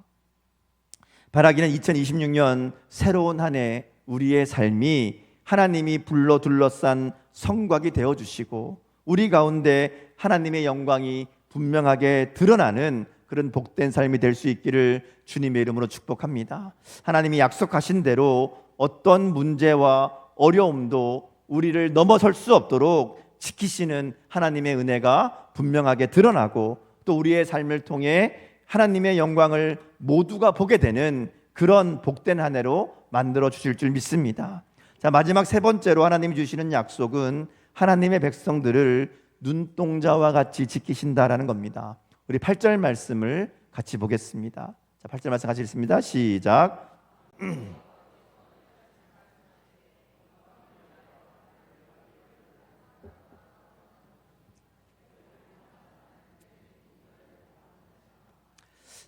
바라기는 2026년 새로운 한 해 우리의 삶이 하나님이 불러 둘러싼 성곽이 되어주시고 우리 가운데 하나님의 영광이 분명하게 드러나는 그런 복된 삶이 될 수 있기를 주님의 이름으로 축복합니다. 하나님이 약속하신 대로 어떤 문제와 어려움도 우리를 넘어설 수 없도록 지키시는 하나님의 은혜가 분명하게 드러나고 또 우리의 삶을 통해 하나님의 영광을 모두가 보게 되는 그런 복된 한 해로 만들어 주실 줄 믿습니다. 자, 마지막 세 번째로 하나님이 주시는 약속은 하나님의 백성들을 눈동자와 같이 지키신다라는 겁니다. 우리 8절 말씀을 같이 보겠습니다. 자, 8절 말씀 같이 읽습니다. 시작.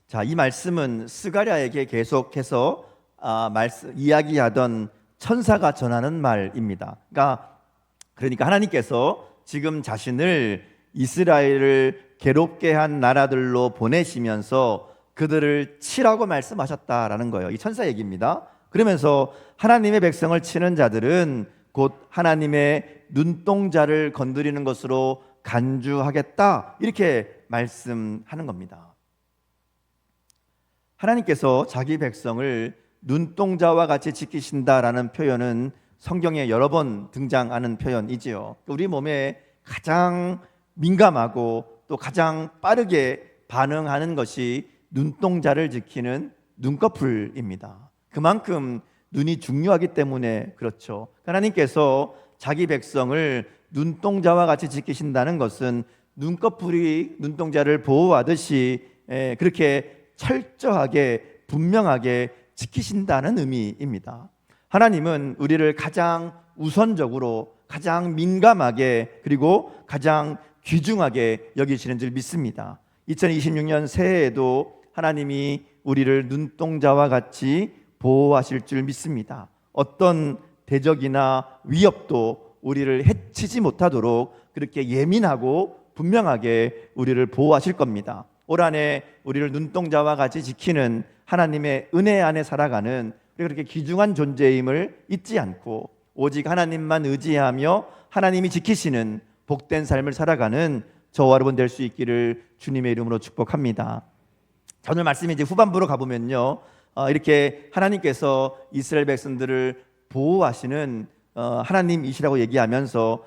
자, 이 말씀은 스가랴에게 계속해서 이야기하던 천사가 전하는 말입니다. 그러니까 하나님께서 지금 자신을 이스라엘을 괴롭게 한 나라들로 보내시면서 그들을 치라고 말씀하셨다라는 거예요. 이 천사 얘기입니다. 그러면서 하나님의 백성을 치는 자들은 곧 하나님의 눈동자를 건드리는 것으로 간주하겠다 이렇게 말씀하는 겁니다. 하나님께서 자기 백성을 눈동자와 같이 지키신다라는 표현은 성경에 여러 번 등장하는 표현이지요. 우리 몸에 가장 민감하고 또 가장 빠르게 반응하는 것이 눈동자를 지키는 눈꺼풀입니다. 그만큼 눈이 중요하기 때문에 그렇죠. 하나님께서 자기 백성을 눈동자와 같이 지키신다는 것은 눈꺼풀이 눈동자를 보호하듯이 그렇게 철저하게 분명하게 지키신다는 의미입니다. 하나님은 우리를 가장 우선적으로 가장 민감하게 그리고 가장 귀중하게 여기시는 줄 믿습니다. 2026년 새해에도 하나님이 우리를 눈동자와 같이 보호하실 줄 믿습니다. 어떤 대적이나 위협도 우리를 해치지 못하도록 그렇게 예민하고 분명하게 우리를 보호하실 겁니다. 올 한 해 우리를 눈동자와 같이 지키는 하나님의 은혜 안에 살아가는 그렇게 귀중한 존재임을 잊지 않고 오직 하나님만 의지하며 하나님이 지키시는 복된 삶을 살아가는 저와 여러분 될 수 있기를 주님의 이름으로 축복합니다. 자, 오늘 말씀이 이제 후반부로 가보면요, 이렇게 하나님께서 이스라엘 백성들을 보호하시는 하나님이시라고 얘기하면서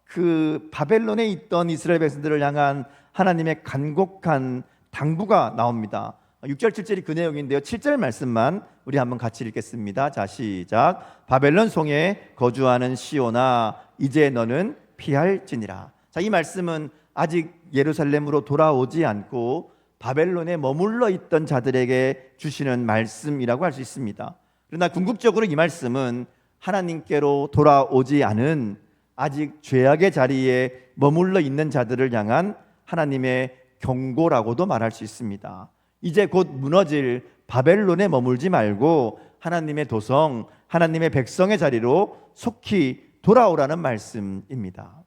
그 바벨론에 있던 이스라엘 백성들을 향한 하나님의 간곡한 당부가 나옵니다. 6절 7절이 그 내용인데요, 7절 말씀만 우리 한번 같이 읽겠습니다. 자, 시작. 바벨론 송에 거주하는 시온아, 이제 너는 피할지니라. 자, 이 말씀은 아직 예루살렘으로 돌아오지 않고 바벨론에 머물러 있던 자들에게 주시는 말씀이라고 할 수 있습니다. 그러나 궁극적으로 이 말씀은 하나님께로 돌아오지 않은 아직 죄악의 자리에 머물러 있는 자들을 향한 하나님의 경고라고도 말할 수 있습니다. 이제 곧 무너질 바벨론에 머물지 말고 하나님의 도성, 하나님의 백성의 자리로 속히 돌아오라는 말씀입니다.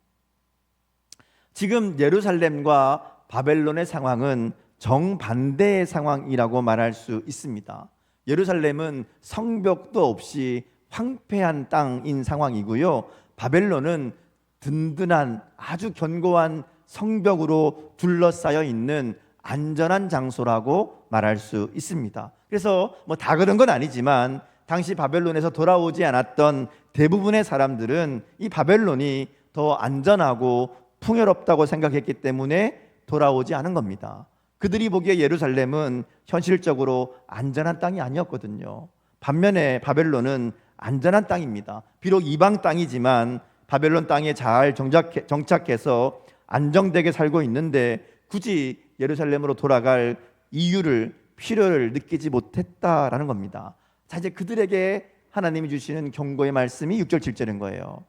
지금 예루살렘과 바벨론의 상황은 정반대의 상황이라고 말할 수 있습니다. 예루살렘은 성벽도 없이 황폐한 땅인 상황이고요, 바벨론은 든든한 아주 견고한 성벽으로 둘러싸여 있는 안전한 장소라고 말할 수 있습니다. 그래서 다 그런 건 아니지만 당시 바벨론에서 돌아오지 않았던 대부분의 사람들은 이 바벨론이 더 안전하고 풍요롭다고 생각했기 때문에 돌아오지 않은 겁니다. 그들이 보기에 예루살렘은 현실적으로 안전한 땅이 아니었거든요. 반면에 바벨론은 안전한 땅입니다. 비록 이방 땅이지만 바벨론 땅에 잘 정착해서 안정되게 살고 있는데 굳이 예루살렘으로 돌아갈 이유를, 필요를 느끼지 못했다라는 겁니다. 자, 이제 그들에게 하나님이 주시는 경고의 말씀이 6절 7절인 거예요.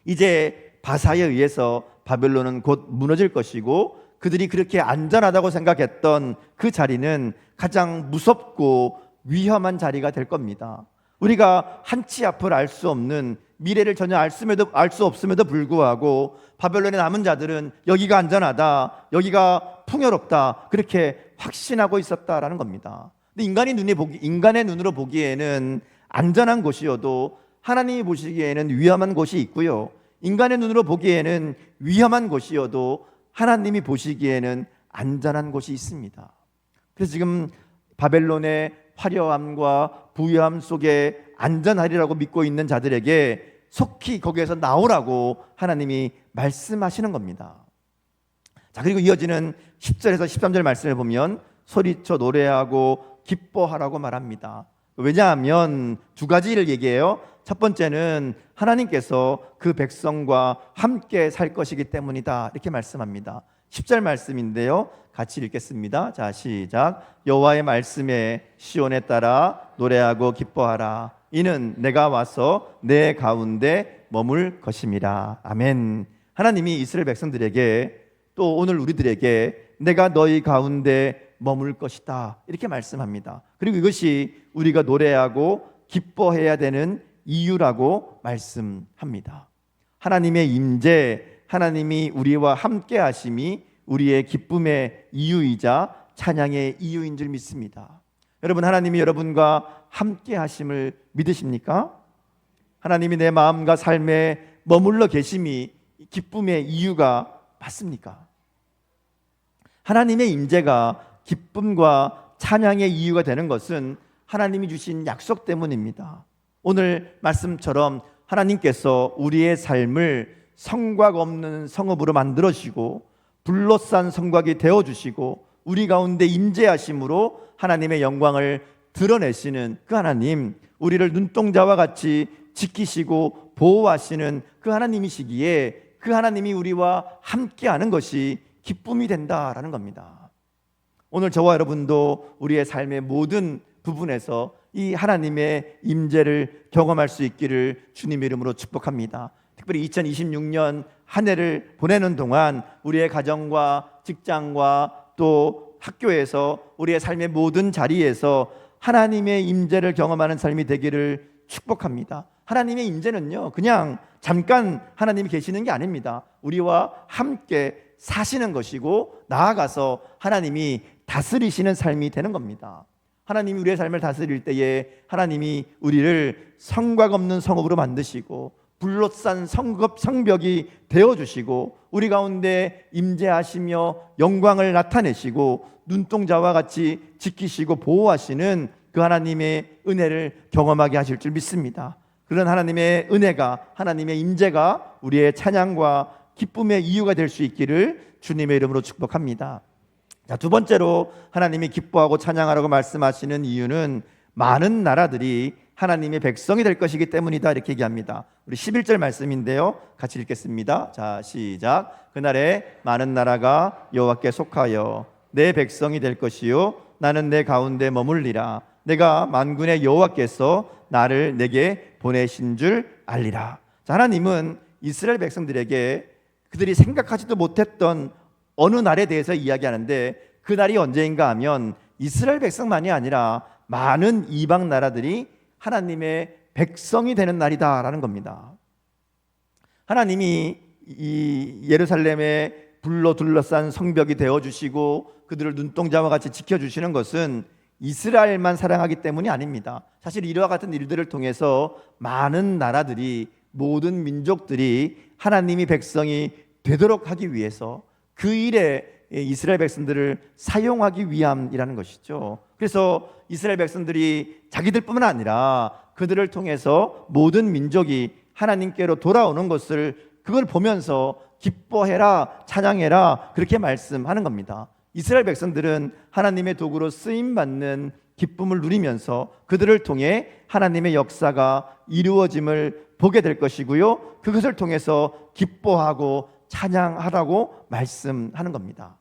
이제 바사에 의해서 바벨론은 곧 무너질 것이고 그들이 그렇게 안전하다고 생각했던 그 자리는 가장 무섭고 위험한 자리가 될 겁니다. 우리가 한치 앞을 알 수 없는 미래를 전혀 알 수 없음에도 불구하고 바벨론에 남은 자들은 여기가 안전하다, 여기가 풍요롭다, 그렇게 확신하고 있었다라는 겁니다. 근데 인간의 눈으로 보기에는 안전한 곳이어도 하나님이 보시기에는 위험한 곳이 있고요, 인간의 눈으로 보기에는 위험한 곳이어도 하나님이 보시기에는 안전한 곳이 있습니다. 그래서 지금 바벨론의 화려함과 부유함 속에 안전하리라고 믿고 있는 자들에게 속히 거기에서 나오라고 하나님이 말씀하시는 겁니다. 자, 그리고 이어지는 10절에서 13절 말씀을 보면 소리쳐 노래하고 기뻐하라고 말합니다. 왜냐하면 두 가지를 얘기해요. 첫 번째는 하나님께서 그 백성과 함께 살 것이기 때문이다, 이렇게 말씀합니다. 10절 말씀인데요, 같이 읽겠습니다. 자, 시작. 여호와의 말씀에 시온에 따라 노래하고 기뻐하라. 이는 내가 와서 내 가운데 머물 것임이라. 아멘. 하나님이 이스라엘 백성들에게, 또 오늘 우리들에게 내가 너희 가운데 머물 것이다, 이렇게 말씀합니다. 그리고 이것이 우리가 노래하고 기뻐해야 되는 이유라고 말씀합니다. 하나님의 임재, 하나님이 우리와 함께 하심이 우리의 기쁨의 이유이자 찬양의 이유인 줄 믿습니다. 여러분, 하나님이 여러분과 함께 하심을 믿으십니까? 하나님이 내 마음과 삶에 머물러 계심이 기쁨의 이유가 맞습니까? 하나님의 임재가 기쁨과 찬양의 이유가 되는 것은 하나님이 주신 약속 때문입니다. 오늘 말씀처럼 하나님께서 우리의 삶을 성곽 없는 성읍으로 만들어 주시고 불로싼 성곽이 되어 주시고 우리 가운데 임재하심으로 하나님의 영광을 드러내시는 그 하나님, 우리를 눈동자와 같이 지키시고 보호하시는 그 하나님이시기에 그 하나님이 우리와 함께하는 것이 기쁨이 된다라는 겁니다. 오늘 저와 여러분도 우리의 삶의 모든 부분에서 이 하나님의 임재를 경험할 수 있기를 주님의 이름으로 축복합니다. 특별히 2026년 한 해를 보내는 동안 우리의 가정과 직장과 또 학교에서 우리의 삶의 모든 자리에서 하나님의 임재를 경험하는 삶이 되기를 축복합니다. 하나님의 임재는요, 그냥 잠깐 하나님이 계시는 게 아닙니다. 우리와 함께 사시는 것이고 나아가서 하나님이 다스리시는 삶이 되는 겁니다. 하나님이 우리의 삶을 다스릴 때에 하나님이 우리를 성곽 없는 성읍으로 만드시고 불로싼 성벽이 되어주시고 우리 가운데 임재하시며 영광을 나타내시고 눈동자와 같이 지키시고 보호하시는 그 하나님의 은혜를 경험하게 하실 줄 믿습니다. 그런 하나님의 은혜가, 하나님의 임재가 우리의 찬양과 기쁨의 이유가 될 수 있기를 주님의 이름으로 축복합니다. 자, 두 번째로 하나님이 기뻐하고 찬양하라고 말씀하시는 이유는 많은 나라들이 하나님의 백성이 될 것이기 때문이다, 이렇게 얘기합니다. 우리 11절 말씀인데요, 같이 읽겠습니다. 자, 시작. 그날에 많은 나라가 여호와께 속하여 내 백성이 될 것이요 나는 내 가운데 머물리라. 내가 만군의 여호와께서 나를 내게 보내신 줄 알리라. 자, 하나님은 이스라엘 백성들에게 그들이 생각하지도 못했던 어느 날에 대해서 이야기하는데, 그 날이 언제인가 하면 이스라엘 백성만이 아니라 많은 이방 나라들이 하나님의 백성이 되는 날이다라는 겁니다. 하나님이 이 예루살렘에 불로 둘러싼 성벽이 되어주시고 그들을 눈동자와 같이 지켜주시는 것은 이스라엘만 사랑하기 때문이 아닙니다. 사실 이와 같은 일들을 통해서 많은 나라들이, 모든 민족들이 하나님이 백성이 되도록 하기 위해서 그 일에 이스라엘 백성들을 사용하기 위함이라는 것이죠. 그래서 이스라엘 백성들이 자기들뿐만 아니라 그들을 통해서 모든 민족이 하나님께로 돌아오는 것을, 그걸 보면서 기뻐해라, 찬양해라, 그렇게 말씀하는 겁니다. 이스라엘 백성들은 하나님의 도구로 쓰임받는 기쁨을 누리면서 그들을 통해 하나님의 역사가 이루어짐을 보게 될 것이고요, 그것을 통해서 기뻐하고 찬양하라고 말씀하는 겁니다.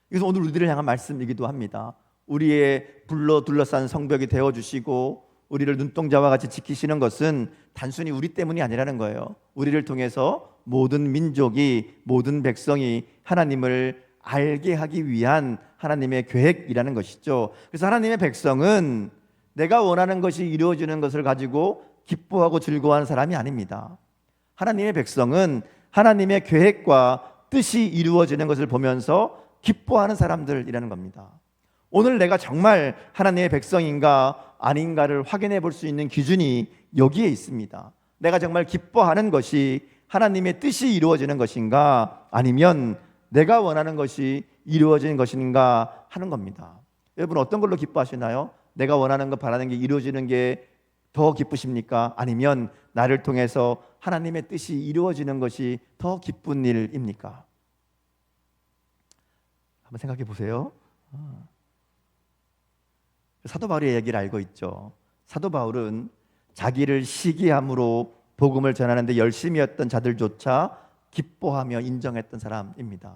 그래서 오늘 우리들을 향한 말씀이기도 합니다. 우리의 불로 둘러싼 성벽이 되어주시고 우리를 눈동자와 같이 지키시는 것은 단순히 우리 때문이 아니라는 거예요. 우리를 통해서 모든 민족이, 모든 백성이 하나님을 알게 하기 위한 하나님의 계획이라는 것이죠. 그래서 하나님의 백성은 내가 원하는 것이 이루어지는 것을 가지고 기뻐하고 즐거워하는 사람이 아닙니다. 하나님의 백성은 하나님의 계획과 뜻이 이루어지는 것을 보면서 기뻐하는 사람들이라는 겁니다. 오늘 내가 정말 하나님의 백성인가 아닌가를 확인해 볼 수 있는 기준이 여기에 있습니다. 내가 정말 기뻐하는 것이 하나님의 뜻이 이루어지는 것인가, 아니면 내가 원하는 것이 이루어지는 것인가 하는 겁니다. 여러분, 어떤 걸로 기뻐하시나요? 내가 원하는 것, 바라는 게 이루어지는 게 더 기쁘십니까? 아니면 나를 통해서 하나님의 뜻이 이루어지는 것이 더 기쁜 일입니까? 한번 생각해 보세요. 사도 바울의 얘기를 알고 있죠. 사도 바울은 자기를 시기함으로 복음을 전하는데 열심히 했던 자들조차 기뻐하며 인정했던 사람입니다.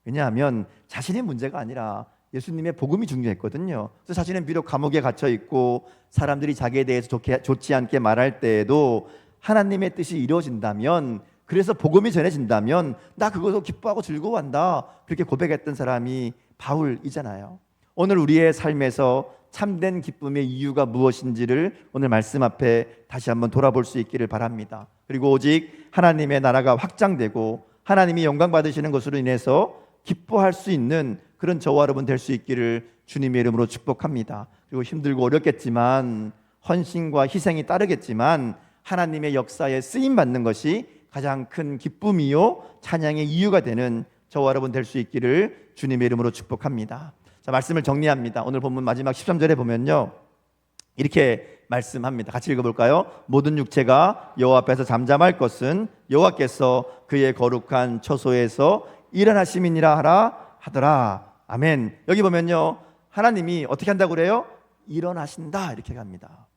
왜냐하면 자신의 문제가 아니라 예수님의 복음이 중요했거든요. 그래서 자신은 비록 감옥에 갇혀 있고 사람들이 자기에 대해서 좋지 않게 말할 때에도 하나님의 뜻이 이루어진다면, 그래서 복음이 전해진다면 나 그것을 기뻐하고 즐거워한다, 그렇게 고백했던 사람이 바울이잖아요. 오늘 우리의 삶에서 참된 기쁨의 이유가 무엇인지를 오늘 말씀 앞에 다시 한번 돌아볼 수 있기를 바랍니다. 그리고 오직 하나님의 나라가 확장되고 하나님이 영광 받으시는 것으로 인해서 기뻐할 수 있는 그런 저와 여러분 될 수 있기를 주님의 이름으로 축복합니다. 그리고 힘들고 어렵겠지만, 헌신과 희생이 따르겠지만 하나님의 역사에 쓰임 받는 것이 가장 큰 기쁨이요 찬양의 이유가 되는 저와 여러분 될 수 있기를 주님의 이름으로 축복합니다. 자, 말씀을 정리합니다. 오늘 본문 마지막 13절에 보면요, 이렇게 말씀합니다. 같이 읽어볼까요? 모든 육체가 여호와 앞에서 잠잠할 것은 여호와께서 그의 거룩한 처소에서 일어나심이니라 하더라. 아멘. 여기 보면요, 하나님이 어떻게 한다고 그래요? 일어나신다, 이렇게 합니다.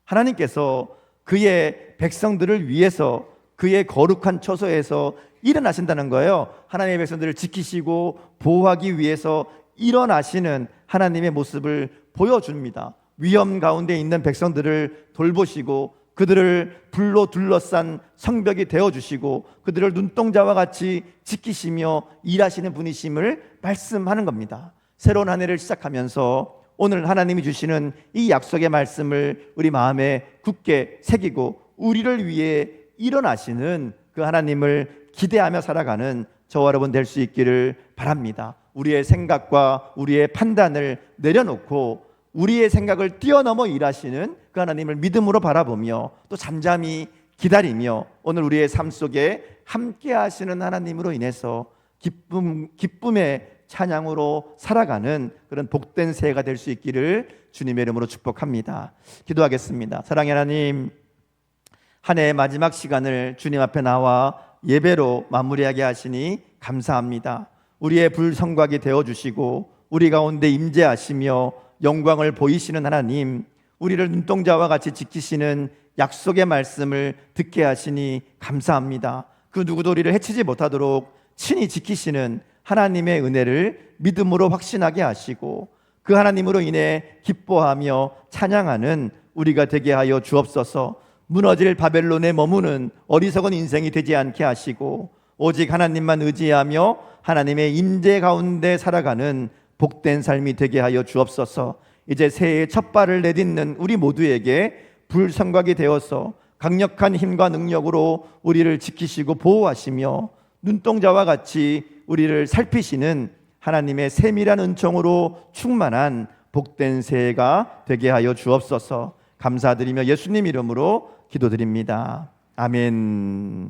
하나님께서 그의 백성들을 위해서 그의 거룩한 처소에서 일어나신다는 거예요. 하나님의 백성들을 지키시고 보호하기 위해서 일어나시는 하나님의 모습을 보여줍니다. 위험 가운데 있는 백성들을 돌보시고 그들을 불로 둘러싼 성벽이 되어주시고 그들을 눈동자와 같이 지키시며 일하시는 분이심을 말씀하는 겁니다. 새로운 한 해를 시작하면서 오늘 하나님이 주시는 이 약속의 말씀을 우리 마음에 굳게 새기고 우리를 위해 일어나시는 그 하나님을 기대하며 살아가는 저와 여러분 될 수 있기를 바랍니다. 우리의 생각과 우리의 판단을 내려놓고 우리의 생각을 뛰어넘어 일하시는 그 하나님을 믿음으로 바라보며 또 잠잠히 기다리며 오늘 우리의 삶 속에 함께 하시는 하나님으로 인해서 기쁨의 찬양으로 살아가는 그런 복된 새해가 될 수 있기를 주님의 이름으로 축복합니다. 기도하겠습니다. 사랑의 하나님, 한 해의 마지막 시간을 주님 앞에 나와 예배로 마무리하게 하시니 감사합니다. 우리의 불성곽이 되어주시고 우리 가운데 임재하시며 영광을 보이시는 하나님, 우리를 눈동자와 같이 지키시는 약속의 말씀을 듣게 하시니 감사합니다. 그 누구도 우리를 해치지 못하도록 친히 지키시는 하나님의 은혜를 믿음으로 확신하게 하시고 그 하나님으로 인해 기뻐하며 찬양하는 우리가 되게 하여 주옵소서. 무너질 바벨론에 머무는 어리석은 인생이 되지 않게 하시고 오직 하나님만 의지하며 하나님의 임재 가운데 살아가는 복된 삶이 되게 하여 주옵소서. 이제 새해의 첫 발을 내딛는 우리 모두에게 불성곽이 되어서 강력한 힘과 능력으로 우리를 지키시고 보호하시며 눈동자와 같이 우리를 살피시는 하나님의 세밀한 은총으로 충만한 복된 새해가 되게 하여 주옵소서. 감사드리며 예수님 이름으로 기도드립니다. 아멘.